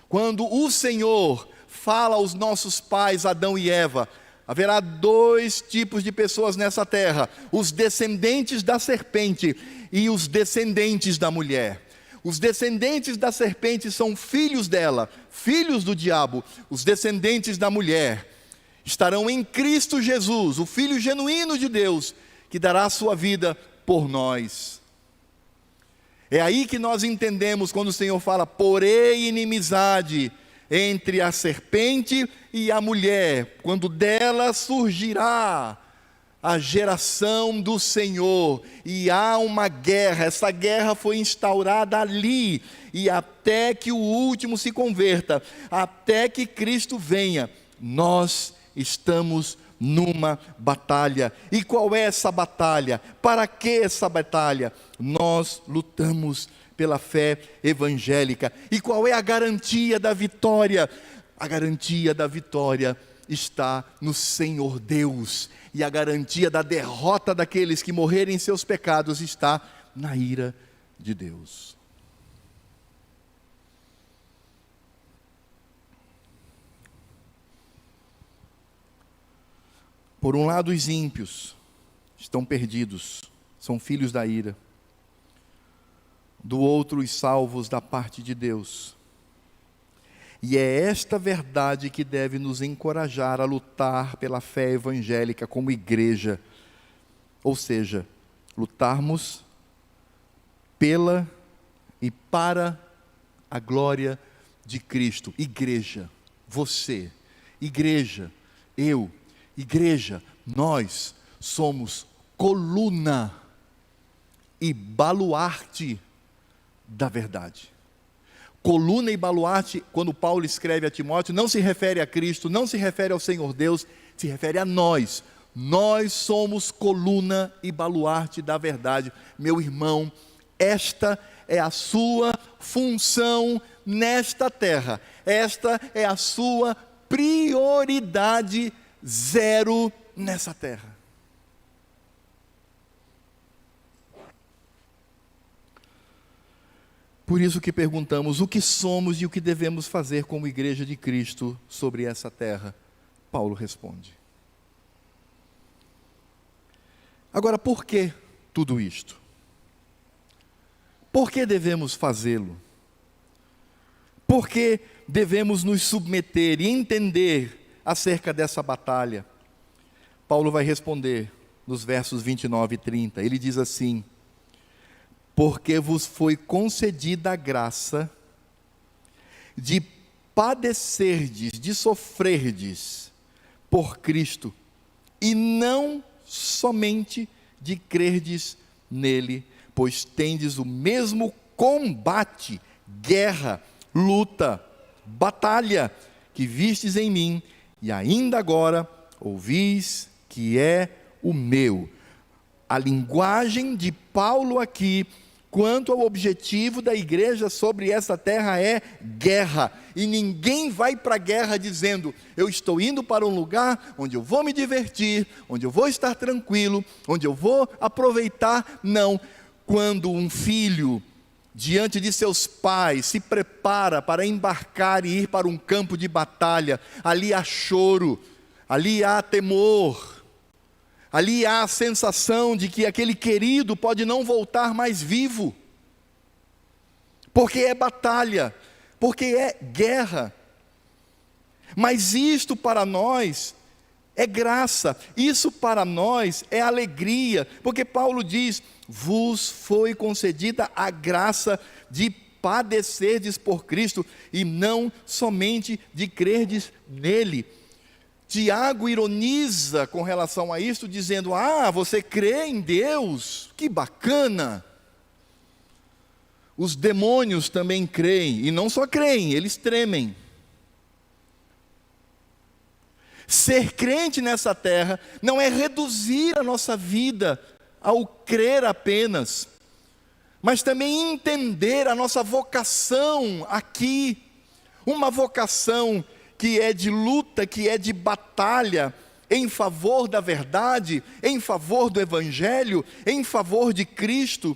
Quando o Senhor fala aos nossos pais, Adão e Eva: haverá dois tipos de pessoas nessa terra: os descendentes da serpente e os descendentes da mulher. Os descendentes da serpente são filhos dela, filhos do diabo. Os descendentes da mulher estarão em Cristo Jesus, o Filho genuíno de Deus, que dará a sua vida por nós. É aí que nós entendemos quando o Senhor fala: porém inimizade entre a serpente e a mulher, quando dela surgirá a geração do Senhor, e há uma guerra. Essa guerra foi instaurada ali, e até que o último se converta, até que Cristo venha, nós estamos numa batalha. E qual é essa batalha? Para que essa batalha? Nós lutamos pela fé evangélica. E qual é a garantia da vitória? A garantia da vitória está no Senhor Deus, e a garantia da derrota daqueles que morrerem em seus pecados está na ira de Deus. Por um lado, os ímpios estão perdidos, são filhos da ira. Do outro, os salvos da parte de Deus. E é esta verdade que deve nos encorajar a lutar pela fé evangélica como igreja. Ou seja, lutarmos pela e para a glória de Cristo. Igreja, você, igreja, eu, igreja, nós somos coluna e baluarte da verdade. Coluna e baluarte, quando Paulo escreve a Timóteo, não se refere a Cristo, não se refere ao Senhor Deus, se refere a nós. Nós somos coluna e baluarte da verdade. Meu irmão, esta é a sua função nesta terra. Esta é a sua prioridade zero nessa terra. Por isso que perguntamos o que somos e o que devemos fazer como igreja de Cristo sobre essa terra. Paulo responde. Agora, por que tudo isto? Por que devemos fazê-lo? Por que devemos nos submeter e entender acerca dessa batalha? Paulo vai responder nos versos 29 e 30. Ele diz assim: porque vos foi concedida a graça de padecerdes, de sofrerdes por Cristo, e não somente de crerdes nele, pois tendes o mesmo combate, guerra, luta, batalha, que vistes em mim, e ainda agora ouvis que é o meu. A linguagem de Paulo aqui, quanto ao objetivo da igreja sobre essa terra, é guerra. E ninguém vai para a guerra dizendo: eu estou indo para um lugar onde eu vou me divertir, onde eu vou estar tranquilo, onde eu vou aproveitar. Não. Quando um filho, diante de seus pais, se prepara para embarcar e ir para um campo de batalha, ali há choro, ali há temor, ali há a sensação de que aquele querido pode não voltar mais vivo, porque é batalha, porque é guerra. Mas isto para nós é graça, isso para nós é alegria, porque Paulo diz: vos foi concedida a graça de padecerdes por Cristo e não somente de crerdes nele. Tiago ironiza com relação a isto, dizendo: você crê em Deus? Que bacana! Os demônios também creem, e não só creem, eles tremem. Ser crente nessa terra não é reduzir a nossa vida ao crer apenas, mas também entender a nossa vocação aqui, uma vocação que é de luta, que é de batalha, em favor da verdade, em favor do Evangelho, em favor de Cristo,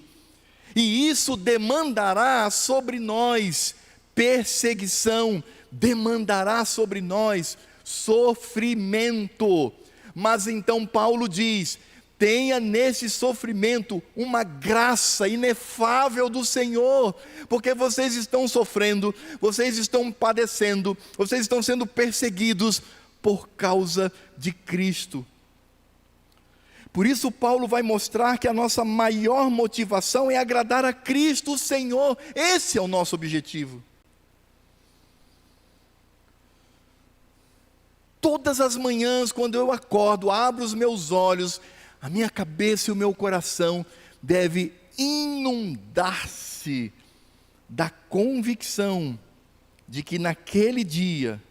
e isso demandará sobre nós perseguição, demandará sobre nós sofrimento. Mas então Paulo diz: tenha nesse sofrimento uma graça inefável do Senhor, porque vocês estão sofrendo, vocês estão padecendo, vocês estão sendo perseguidos por causa de Cristo. Por isso Paulo vai mostrar que a nossa maior motivação é agradar a Cristo, o Senhor. Esse é o nosso objetivo. Todas as manhãs, quando eu acordo, abro os meus olhos, a minha cabeça e o meu coração deve inundar-se da convicção de que naquele dia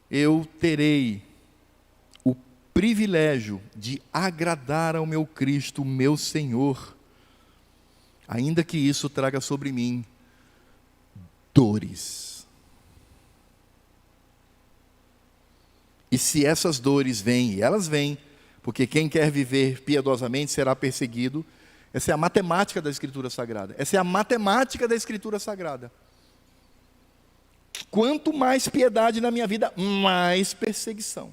eu terei o privilégio de agradar ao meu Cristo, meu Senhor, ainda que isso traga sobre mim dores. E se essas dores vêm, e elas vêm, porque quem quer viver piedosamente será perseguido. Essa é a matemática da Escritura Sagrada. Essa é a matemática da Escritura Sagrada. Quanto mais piedade na minha vida, mais perseguição.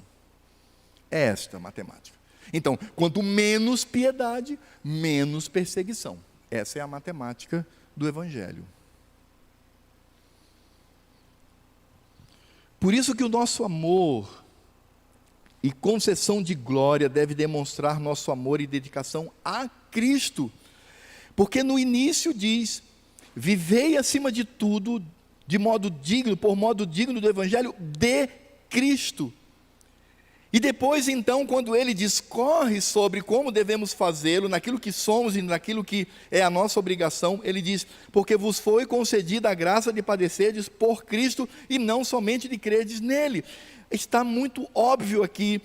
É esta a matemática. Então, quanto menos piedade, menos perseguição. Essa é a matemática do Evangelho. Por isso que o nosso amor e concessão de glória deve demonstrar nosso amor e dedicação a Cristo, porque no início diz: vivei acima de tudo de modo digno, por modo digno do Evangelho de Cristo. E depois então, quando ele discorre sobre como devemos fazê-lo, naquilo que somos e naquilo que é a nossa obrigação, ele diz: porque vos foi concedida a graça de padecerdes por Cristo e não somente de crerdes nele. Está muito óbvio aqui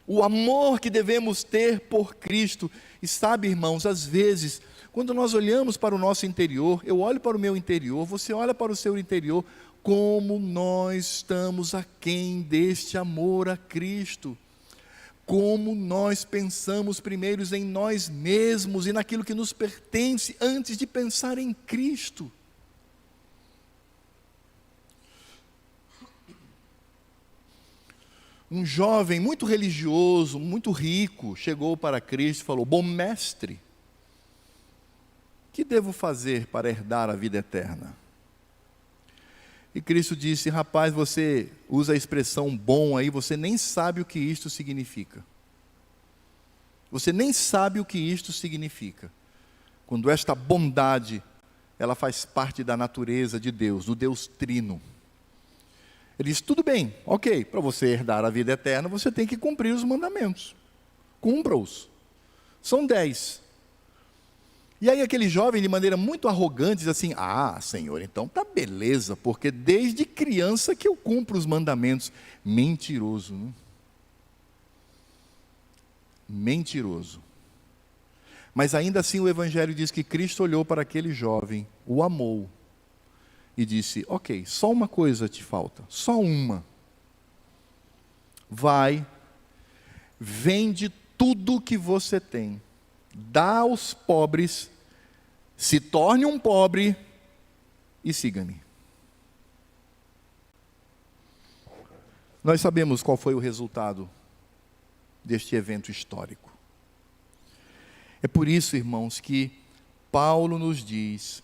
o amor que devemos ter por Cristo. E sabe, irmãos, às vezes, quando nós olhamos para o nosso interior, eu olho para o meu interior, você olha para o seu interior, como nós estamos aquém deste amor a Cristo. Como nós pensamos primeiro em nós mesmos e naquilo que nos pertence, antes de pensar em Cristo. Um jovem muito religioso, muito rico, chegou para Cristo e falou: bom mestre, que devo fazer para herdar a vida eterna? E Cristo disse: rapaz, você usa a expressão bom aí, você nem sabe o que isto significa. Você nem sabe o que isto significa. Quando esta bondade, ela faz parte da natureza de Deus, do Deus Trino. Ele disse: tudo bem, ok, para você herdar a vida eterna, você tem que cumprir os mandamentos. Cumpra-os. São 10. E aí aquele jovem, de maneira muito arrogante, diz assim: Senhor, então tá beleza, porque desde criança que eu cumpro os mandamentos. Mentiroso, né? Mentiroso. Mas ainda assim o Evangelho diz que Cristo olhou para aquele jovem, o amou, e disse: ok, só uma coisa te falta, só uma. Vai, vende tudo que você tem, dá aos pobres, se torne um pobre e siga-me. Nós sabemos qual foi o resultado deste evento histórico. É por isso, irmãos, que Paulo nos diz: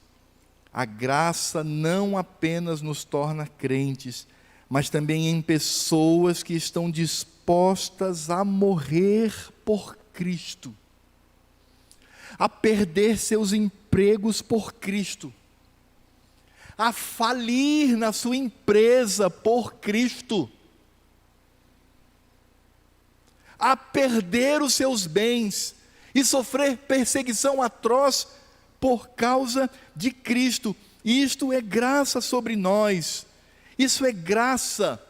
a graça não apenas nos torna crentes, mas também em pessoas que estão dispostas a morrer por Cristo, a perder seus empregos por Cristo. a falir na sua empresa por Cristo, a perder os seus bens e sofrer perseguição atroz por causa de Cristo. E isto é graça sobre nós, isso é graça.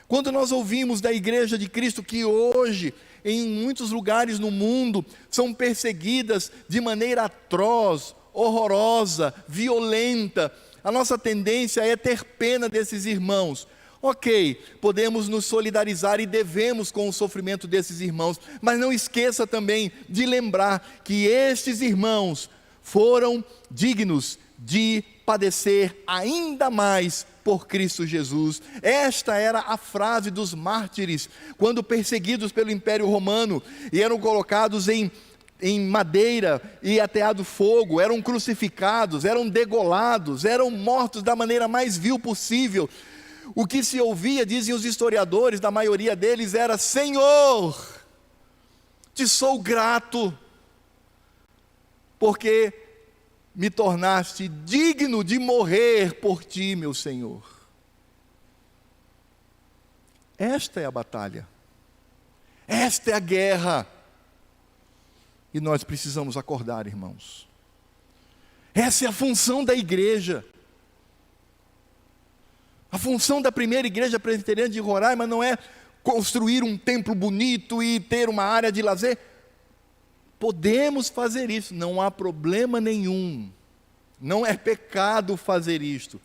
Quando nós ouvimos da igreja de Cristo que hoje, em muitos lugares no mundo, são perseguidas de maneira atroz, horrorosa, violenta, a nossa tendência é ter pena desses irmãos. Ok, podemos nos solidarizar e devemos com o sofrimento desses irmãos, mas não esqueça também de lembrar que estes irmãos foram dignos de padecer ainda mais por Cristo Jesus. Esta era a frase dos mártires, quando perseguidos pelo Império Romano, e eram colocados em madeira e ateado fogo, eram crucificados, eram degolados, eram mortos da maneira mais vil possível. O que se ouvia, dizem os historiadores, da maioria deles era: Senhor, te sou grato, porque me tornaste digno de morrer por ti, meu Senhor. Esta é a batalha, esta é a guerra, e nós precisamos acordar, irmãos. Essa é a função da igreja. A função da primeira igreja presbiteriana de Roraima não é construir um templo bonito e ter uma área de lazer. Podemos fazer isso, não há problema nenhum, não é pecado fazer isto,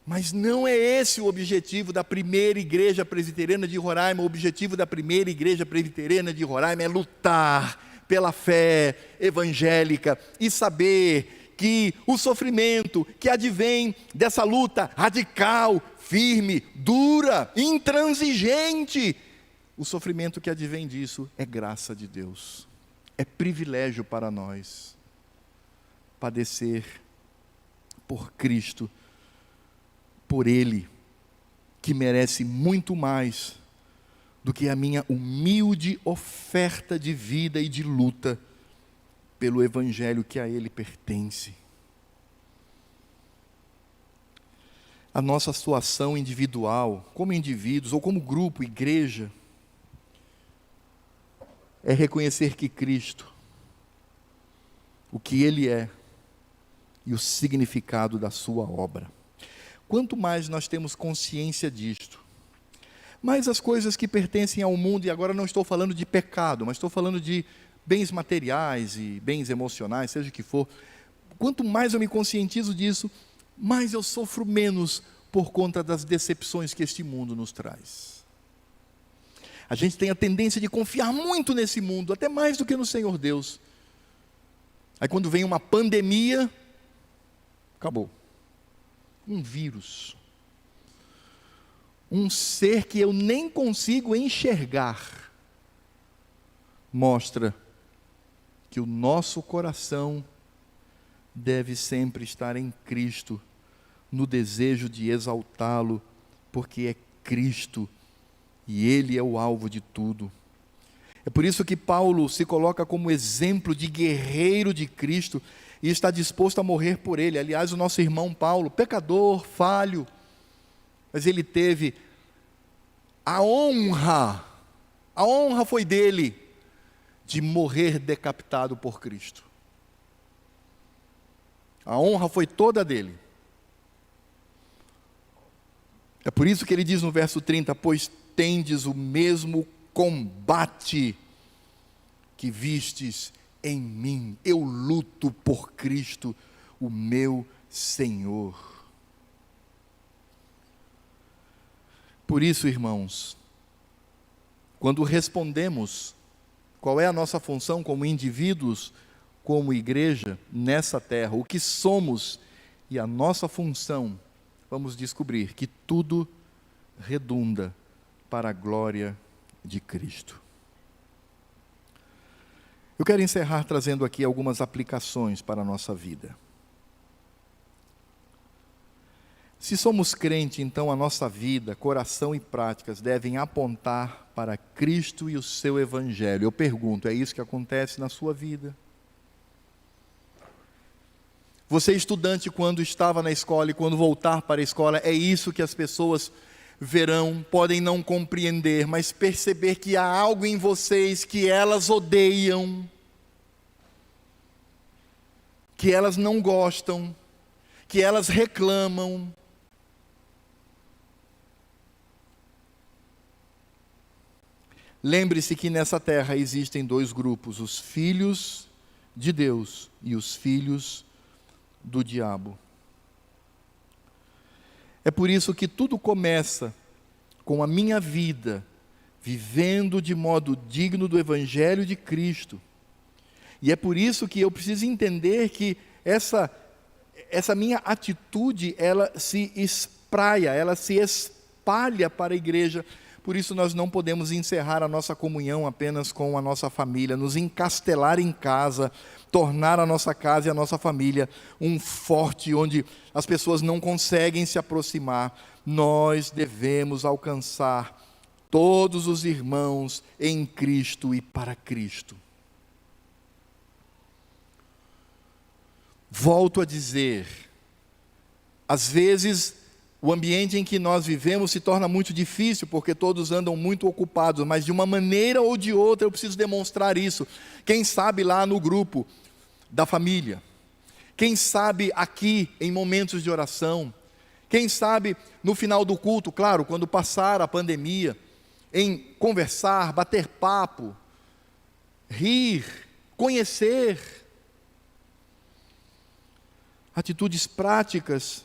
mas não é esse o objetivo da primeira igreja presbiteriana de Roraima. O objetivo da primeira igreja presbiteriana de Roraima é lutar pela fé evangélica e saber que o sofrimento que advém dessa luta radical, firme, dura, intransigente, o sofrimento que advém disso é graça de Deus, é privilégio para nós padecer por Cristo, por Ele, que merece muito mais do que a minha humilde oferta de vida e de luta pelo Evangelho que a Ele pertence. A nossa situação individual, como indivíduos ou como grupo, igreja, é reconhecer que Cristo, o que Ele é e o significado da sua obra. Quanto mais nós temos consciência disto, mais as coisas que pertencem ao mundo, e agora não estou falando de pecado, mas estou falando de bens materiais e bens emocionais, seja o que for, quanto mais eu me conscientizo disso, mais eu sofro menos por conta das decepções que este mundo nos traz. A gente tem a tendência de confiar muito nesse mundo, até mais do que no Senhor Deus. Aí quando vem uma pandemia, acabou. Um vírus. Um ser que eu nem consigo enxergar, mostra que o nosso coração deve sempre estar em Cristo, no desejo de exaltá-lo, porque é Cristo e Ele é o alvo de tudo. É por isso que Paulo se coloca como exemplo de guerreiro de Cristo e está disposto a morrer por Ele. Aliás, o nosso irmão Paulo, pecador, falho, mas ele teve a honra foi dele, de morrer decapitado por Cristo. A honra foi toda dele. É por isso que ele diz no verso 30, pois tendes o mesmo combate que vistes em mim. Eu luto por Cristo, o meu Senhor. Por isso, irmãos, quando respondemos qual é a nossa função como indivíduos, como igreja, nessa terra, o que somos e a nossa função, vamos descobrir que tudo redunda para a glória de Cristo. Eu quero encerrar trazendo aqui algumas aplicações para a nossa vida. Se somos crentes, então a nossa vida, coração e práticas devem apontar para Cristo e o seu Evangelho. Eu pergunto, é isso que acontece na sua vida? Você estudante, quando estava na escola e quando voltar para a escola, é isso que as pessoas verão, podem não compreender, mas perceber que há algo em vocês que elas odeiam, que elas não gostam, que elas reclamam. Lembre-se que nessa terra existem dois grupos, os filhos de Deus e os filhos do diabo. É por isso que tudo começa com a minha vida, vivendo de modo digno do Evangelho de Cristo. E é por isso que eu preciso entender que essa minha atitude, ela se espraia, ela se espalha para a igreja. Por isso nós não podemos encerrar a nossa comunhão apenas com a nossa família, nos encastelar em casa, tornar a nossa casa e a nossa família um forte onde as pessoas não conseguem se aproximar. Nós devemos alcançar todos os irmãos em Cristo e para Cristo. Volto a dizer, às vezes o ambiente em que nós vivemos se torna muito difícil, porque todos andam muito ocupados, mas de uma maneira ou de outra eu preciso demonstrar isso. Quem sabe lá no grupo da família, quem sabe aqui em momentos de oração, quem sabe no final do culto, claro, quando passar a pandemia, em conversar, bater papo, rir, conhecer, atitudes práticas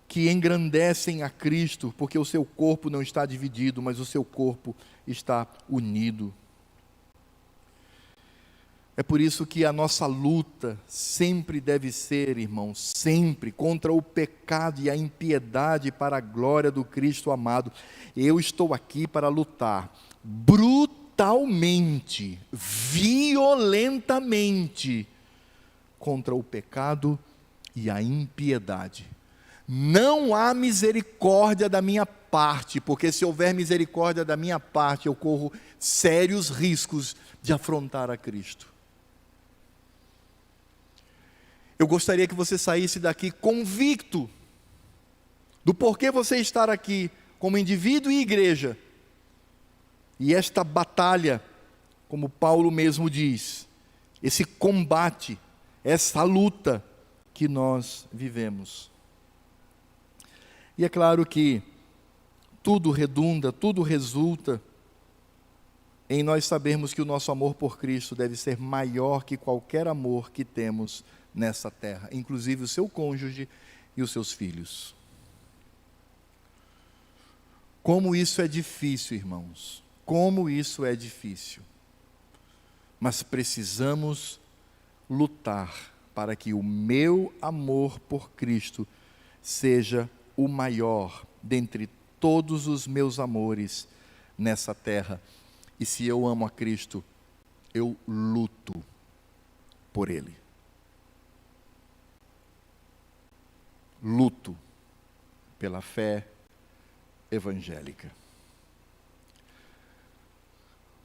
que engrandecem a Cristo, porque o seu corpo não está dividido, mas o seu corpo está unido. É por isso que a nossa luta sempre deve ser, irmãos, sempre contra o pecado e a impiedade para a glória do Cristo amado. Eu estou aqui para lutar brutalmente, violentamente contra o pecado e a impiedade. Não há misericórdia da minha parte, porque se houver misericórdia da minha parte, eu corro sérios riscos de afrontar a Cristo. Eu gostaria que você saísse daqui convicto do porquê você estar aqui como indivíduo e igreja. E esta batalha, como Paulo mesmo diz, esse combate, essa luta que nós vivemos. E é claro que tudo redunda, tudo resulta em nós sabermos que o nosso amor por Cristo deve ser maior que qualquer amor que temos nessa terra, inclusive o seu cônjuge e os seus filhos. Como isso é difícil, irmãos, como isso é difícil. Mas precisamos lutar para que o meu amor por Cristo seja o maior dentre todos os meus amores nessa terra. E se eu amo a Cristo, eu luto por Ele. Luto pela fé evangélica.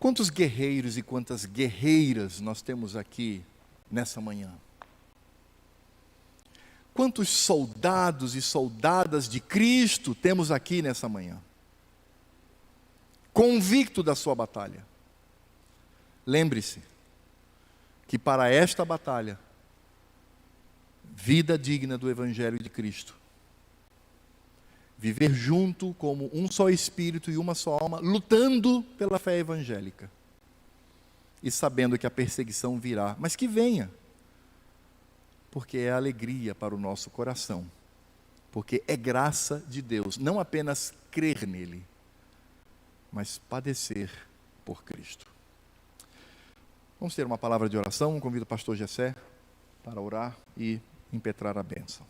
Quantos guerreiros e quantas guerreiras nós temos aqui nessa manhã? Quantos soldados e soldadas de Cristo temos aqui nessa manhã? Convicto da sua batalha. Lembre-se que para esta batalha, vida digna do Evangelho de Cristo, viver junto como um só espírito e uma só alma, lutando pela fé evangélica, e sabendo que a perseguição virá, mas que venha, porque é alegria para o nosso coração, porque é graça de Deus, não apenas crer nele, mas padecer por Cristo. Vamos ter uma palavra de oração. Convido o pastor Gessé para orar e impetrar a bênção.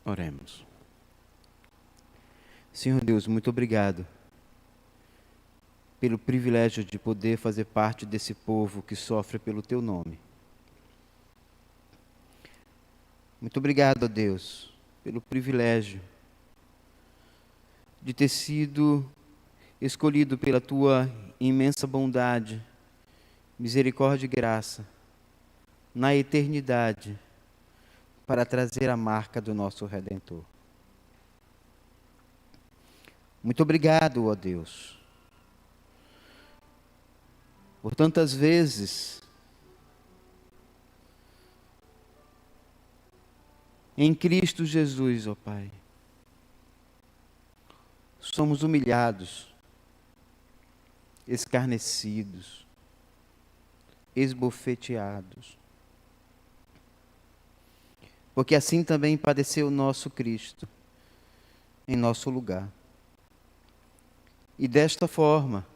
Oremos. Senhor Deus, muito obrigado pelo privilégio de poder fazer parte desse povo que sofre pelo Teu nome. Muito obrigado, ó Deus, pelo privilégio de ter sido escolhido pela tua imensa bondade, misericórdia e graça, na eternidade, para trazer a marca do nosso Redentor. Muito obrigado, ó Deus, por tantas vezes em Cristo Jesus, ó Pai, somos humilhados, escarnecidos, esbofeteados, porque assim também padeceu o nosso Cristo em nosso lugar. E desta forma,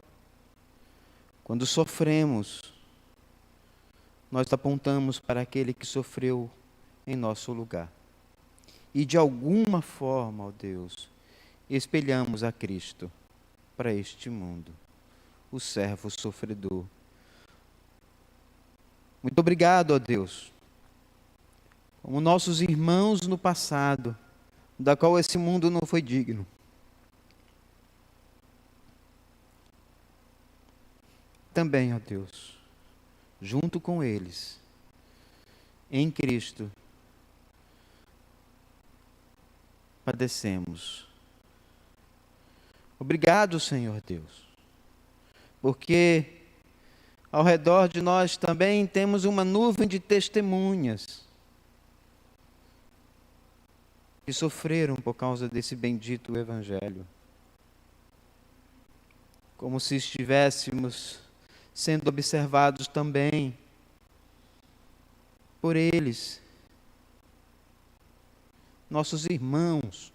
quando sofremos, nós apontamos para aquele que sofreu em nosso lugar. E de alguma forma, ó Deus, espelhamos a Cristo para este mundo, o servo sofredor. Muito obrigado, ó Deus, como nossos irmãos no passado, da qual esse mundo não foi digno. Também, ó Deus, junto com eles, em Cristo, padecemos. Obrigado, Senhor Deus, porque ao redor de nós também temos uma nuvem de testemunhas que sofreram por causa desse bendito Evangelho. Como se estivéssemos sendo observados também por eles, nossos irmãos,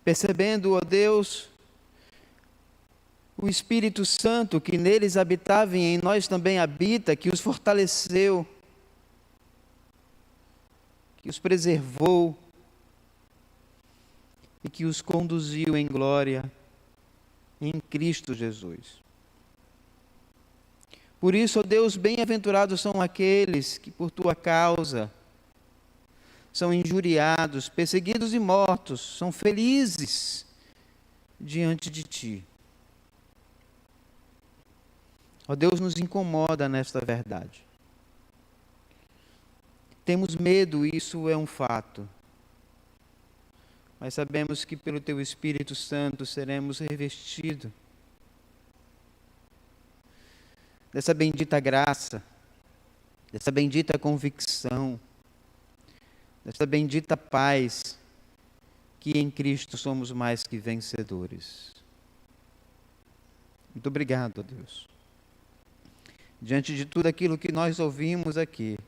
percebendo, ó Deus, o Espírito Santo que neles habitava e em nós também habita, que os fortaleceu, que os preservou e que os conduziu em glória em Cristo Jesus. Por isso, ó Deus, bem-aventurados são aqueles que por tua causa são injuriados, perseguidos e mortos, são felizes diante de ti. Ó Deus, nos incomoda nesta verdade. Temos medo, isso é um fato. Mas sabemos que pelo teu Espírito Santo seremos revestidos dessa bendita graça, dessa bendita convicção, dessa bendita paz, que em Cristo somos mais que vencedores. Muito obrigado, ó Deus. Diante de tudo aquilo que nós ouvimos aqui,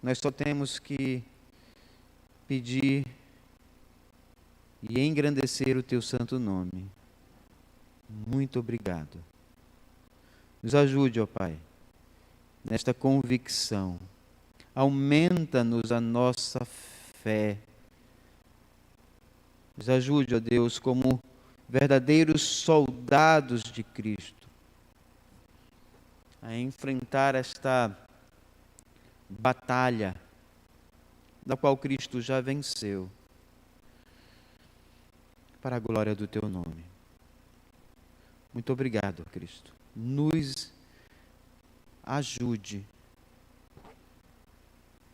nós só temos que pedir e engrandecer o teu santo nome. Muito obrigado. Nos ajude, ó Pai, nesta convicção. Aumenta-nos a nossa fé. Nos ajude, ó Deus, como verdadeiros soldados de Cristo, a enfrentar esta batalha da qual Cristo já venceu, para a glória do teu nome. Muito obrigado, Cristo. Nos ajude.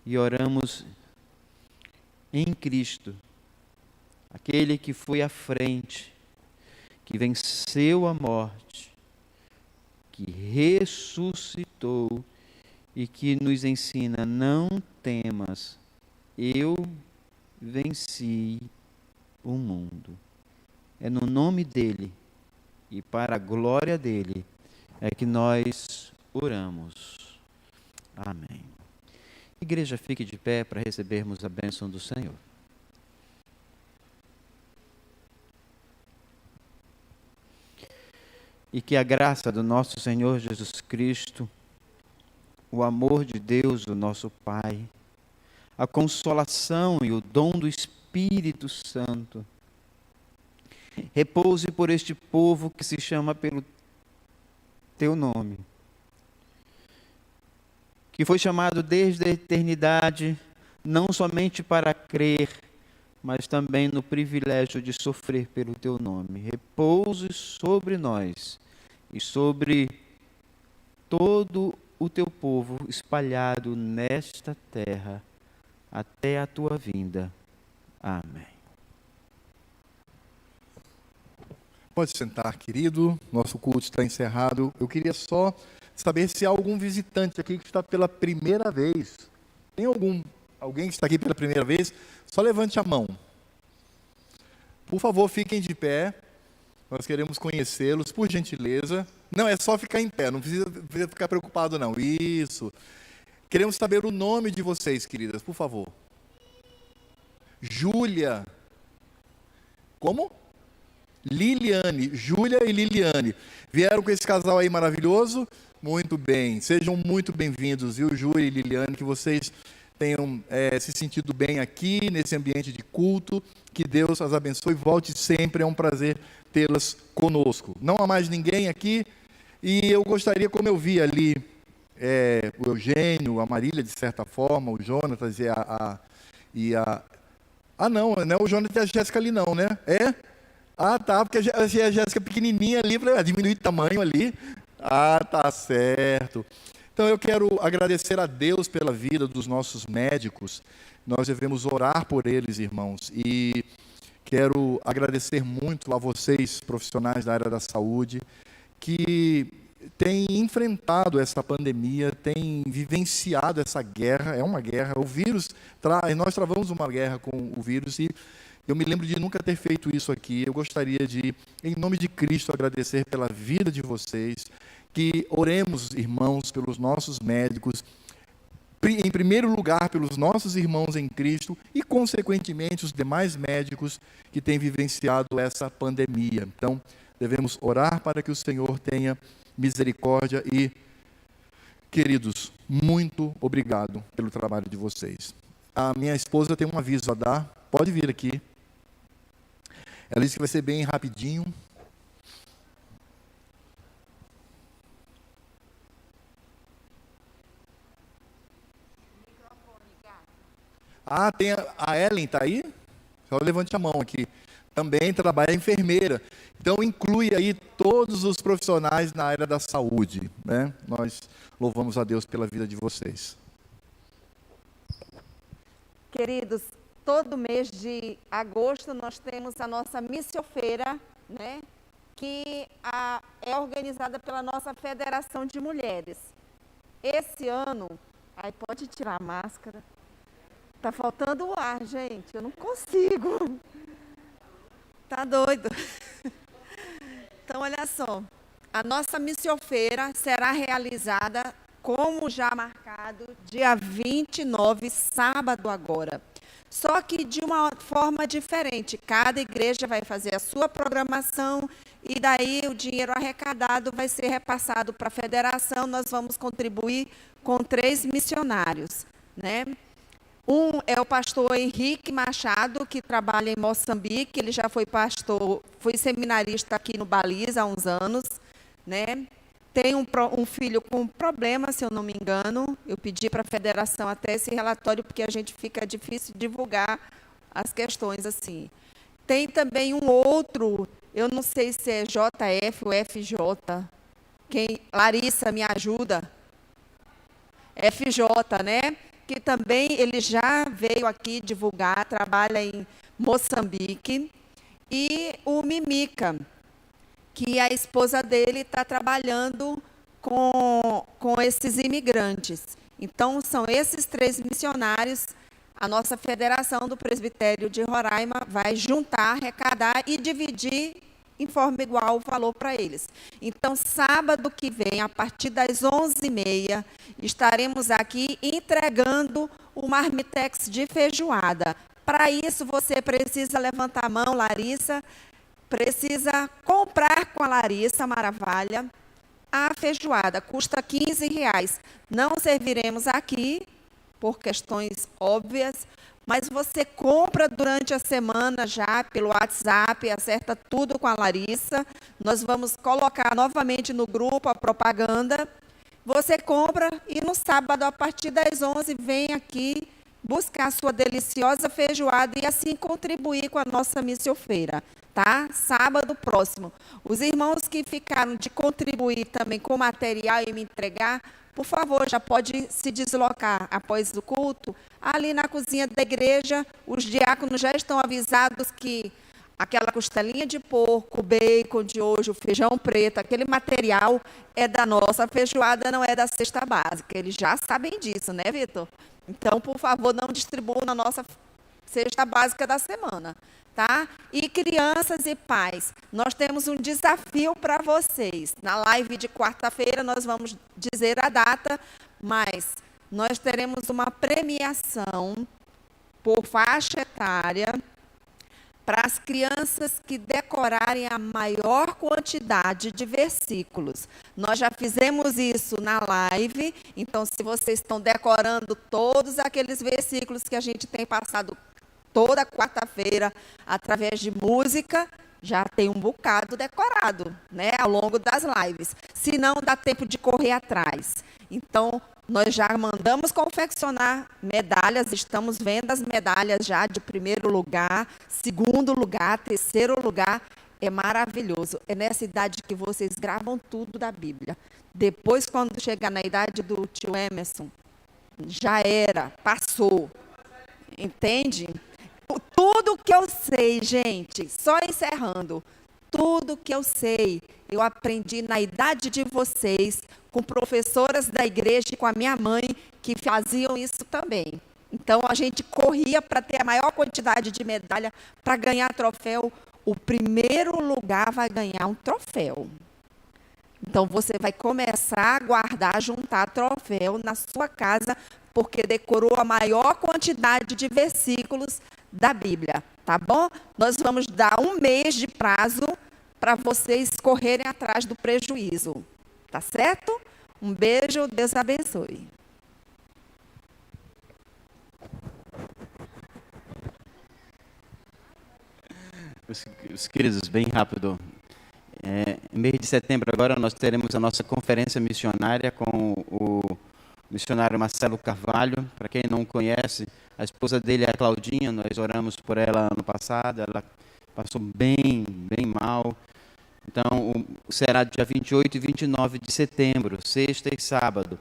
E oramos em Cristo, aquele que foi à frente, que venceu a morte, que ressuscitou e que nos ensina: não temas, eu venci o mundo. É no nome dele e para a glória dele é que nós oramos. Amém. Igreja, fique de pé para recebermos a bênção do Senhor. E que a graça do nosso Senhor Jesus Cristo, o amor de Deus, o nosso Pai, a consolação e o dom do Espírito Santo repouse por este povo que se chama pelo teu nome, que foi chamado desde a eternidade, não somente para crer, mas também no privilégio de sofrer pelo teu nome. Repouse sobre nós e sobre todo o teu povo espalhado nesta terra, até a tua vinda. Amém. Pode sentar, querido. Nosso culto está encerrado. Eu queria só saber se há algum visitante aqui que está pela primeira vez. Tem alguém que está aqui pela primeira vez? Só levante a mão. Por favor, fiquem de pé. Nós queremos conhecê-los, por gentileza. Não, é só ficar em pé, não precisa ficar preocupado, não. Isso. Queremos saber o nome de vocês, queridas, por favor. Júlia. Como? Liliane. Júlia e Liliane. Vieram com esse casal aí maravilhoso? Muito bem. Sejam muito bem-vindos, viu, Júlia e Liliane, que vocês tenham se sentido bem aqui, nesse ambiente de culto. Que Deus as abençoe. Volte sempre, é um prazer tê-las conosco. Não há mais ninguém aqui, e eu gostaria, como eu vi ali, o Eugênio, a Marília, de certa forma, o Jonatas não é o Jonatas e a Jéssica ali não, né? Ah, tá, porque a Jéssica pequenininha ali, para diminuir o tamanho ali. Ah, tá certo. Então eu quero agradecer a Deus pela vida dos nossos médicos. Nós devemos orar por eles, irmãos, e quero agradecer muito a vocês, profissionais da área da saúde, que têm enfrentado essa pandemia, têm vivenciado essa guerra. É uma guerra, o vírus, nós travamos uma guerra com o vírus, e eu me lembro de nunca ter feito isso aqui. Eu gostaria de, em nome de Cristo, agradecer pela vida de vocês, que oremos, irmãos, pelos nossos médicos, em primeiro lugar pelos nossos irmãos em Cristo e, consequentemente, os demais médicos que têm vivenciado essa pandemia. Então, devemos orar para que o Senhor tenha misericórdia e, queridos, muito obrigado pelo trabalho de vocês. A minha esposa tem um aviso a dar, pode vir aqui. Ela disse que vai ser bem rapidinho. Ah, tem a Ellen, está aí? Só levante a mão aqui. Também trabalha enfermeira. Então, inclui aí todos os profissionais na área da saúde, né? Nós louvamos a Deus pela vida de vocês. Queridos, todo mês de agosto nós temos a nossa missiofeira, né? Que é organizada pela nossa Federação de Mulheres. Esse ano, pode tirar a máscara. Tá faltando o ar, gente, eu não consigo. Tá doido. Então, olha só, a nossa missiofeira será realizada, como já marcado, dia 29, sábado agora. Só que de uma forma diferente. Cada igreja vai fazer a sua programação e daí o dinheiro arrecadado vai ser repassado para a federação. Nós vamos contribuir com 3 missionários, né? Um é o pastor Henrique Machado, que trabalha em Moçambique. Ele já foi pastor, foi seminarista aqui no Baliza há uns anos, né? Tem um filho com problema, se eu não me engano. Eu pedi para a federação até esse relatório, porque a gente fica difícil divulgar as questões assim. Tem também um outro, eu não sei se é JF ou FJ. Larissa, me ajuda. FJ, né? Que também ele já veio aqui divulgar, trabalha em Moçambique. E o Mimica, que a esposa dele está trabalhando com esses imigrantes. Então, são esses 3 missionários. A nossa Federação do Presbitério de Roraima vai juntar, arrecadar e dividir em forma igual o valor para eles. Então, sábado que vem, a partir das 11h30, estaremos aqui entregando o marmitex de feijoada. Para isso, você precisa levantar a mão, Larissa, precisa comprar com a Larissa Maravalha a feijoada, custa R$15. Não serviremos aqui, por questões óbvias, mas você compra durante a semana já pelo WhatsApp, acerta tudo com a Larissa. Nós vamos colocar novamente no grupo a propaganda você compra e no sábado, a partir das 11, vem aqui buscar a sua deliciosa feijoada e assim contribuir com a nossa missofeira, tá? Sábado próximo. Os irmãos que ficaram de contribuir também com material e me entregar, por favor, já pode se deslocar após o culto. Ali na cozinha da igreja, os diáconos já estão avisados que aquela costelinha de porco, o bacon de hoje, o feijão preto, aquele material é da nossa feijoada, não é da cesta básica. Eles já sabem disso, né, Vitor? Então, por favor, não distribuam na nossa cesta básica da semana, tá? E crianças e pais, nós temos um desafio para vocês. Na live de quarta-feira nós vamos dizer a data, mas nós teremos uma premiação por faixa etária para as crianças que decorarem a maior quantidade de versículos. Nós já fizemos isso na live, então se vocês estão decorando todos aqueles versículos que a gente tem passado toda quarta-feira através de música, já tem um bocado decorado, né, ao longo das lives. Se não, dá tempo de correr atrás. Então, nós já mandamos confeccionar medalhas, estamos vendo as medalhas já de primeiro lugar, segundo lugar, terceiro lugar. É maravilhoso. É nessa idade que vocês gravam tudo da Bíblia. Depois, quando chegar na idade do tio Emerson, já era, passou. Entende? Tudo que eu sei, gente, só encerrando, tudo que eu sei, eu aprendi na idade de vocês, com professoras da igreja e com a minha mãe, que faziam isso também. Então, a gente corria para ter a maior quantidade de medalha para ganhar troféu. O primeiro lugar vai ganhar um troféu. Então, você vai começar a guardar, juntar troféu na sua casa, porque decorou a maior quantidade de versículos da Bíblia, tá bom? Nós vamos dar 1 mês de prazo para vocês correrem atrás do prejuízo. Tá certo? Um beijo, Deus abençoe. Os queridos, bem rápido. Em mês de setembro agora nós teremos a nossa conferência missionária com o missionário Marcelo Carvalho. Para quem não conhece, a esposa dele é a Claudinha, nós oramos por ela ano passado, ela passou bem mal. Então, será dia 28 e 29 de setembro, sexta e sábado.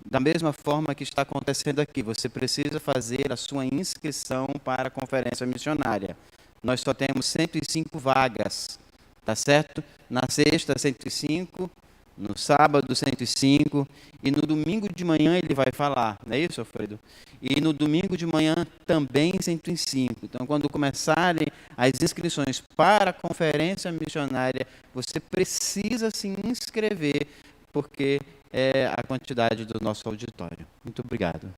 Da mesma forma que está acontecendo aqui, você precisa fazer a sua inscrição para a conferência missionária. Nós só temos 105 vagas, tá certo? Na sexta, 105, no sábado, 105, e no domingo de manhã ele vai falar, não é isso, Alfredo? E no domingo de manhã também 105. Então, quando começarem as inscrições para a conferência missionária, você precisa se inscrever, porque é a quantidade do nosso auditório. Muito obrigado.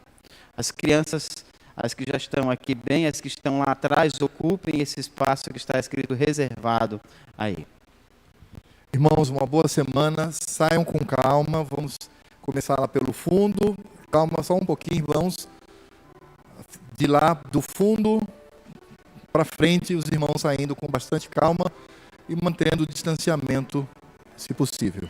As crianças, as que já estão aqui bem, as que estão lá atrás, ocupem esse espaço que está escrito reservado aí. Irmãos, uma boa semana, saiam com calma, vamos começar lá pelo fundo, calma só um pouquinho, vamos de lá do fundo para frente, os irmãos saindo com bastante calma e mantendo o distanciamento, se possível.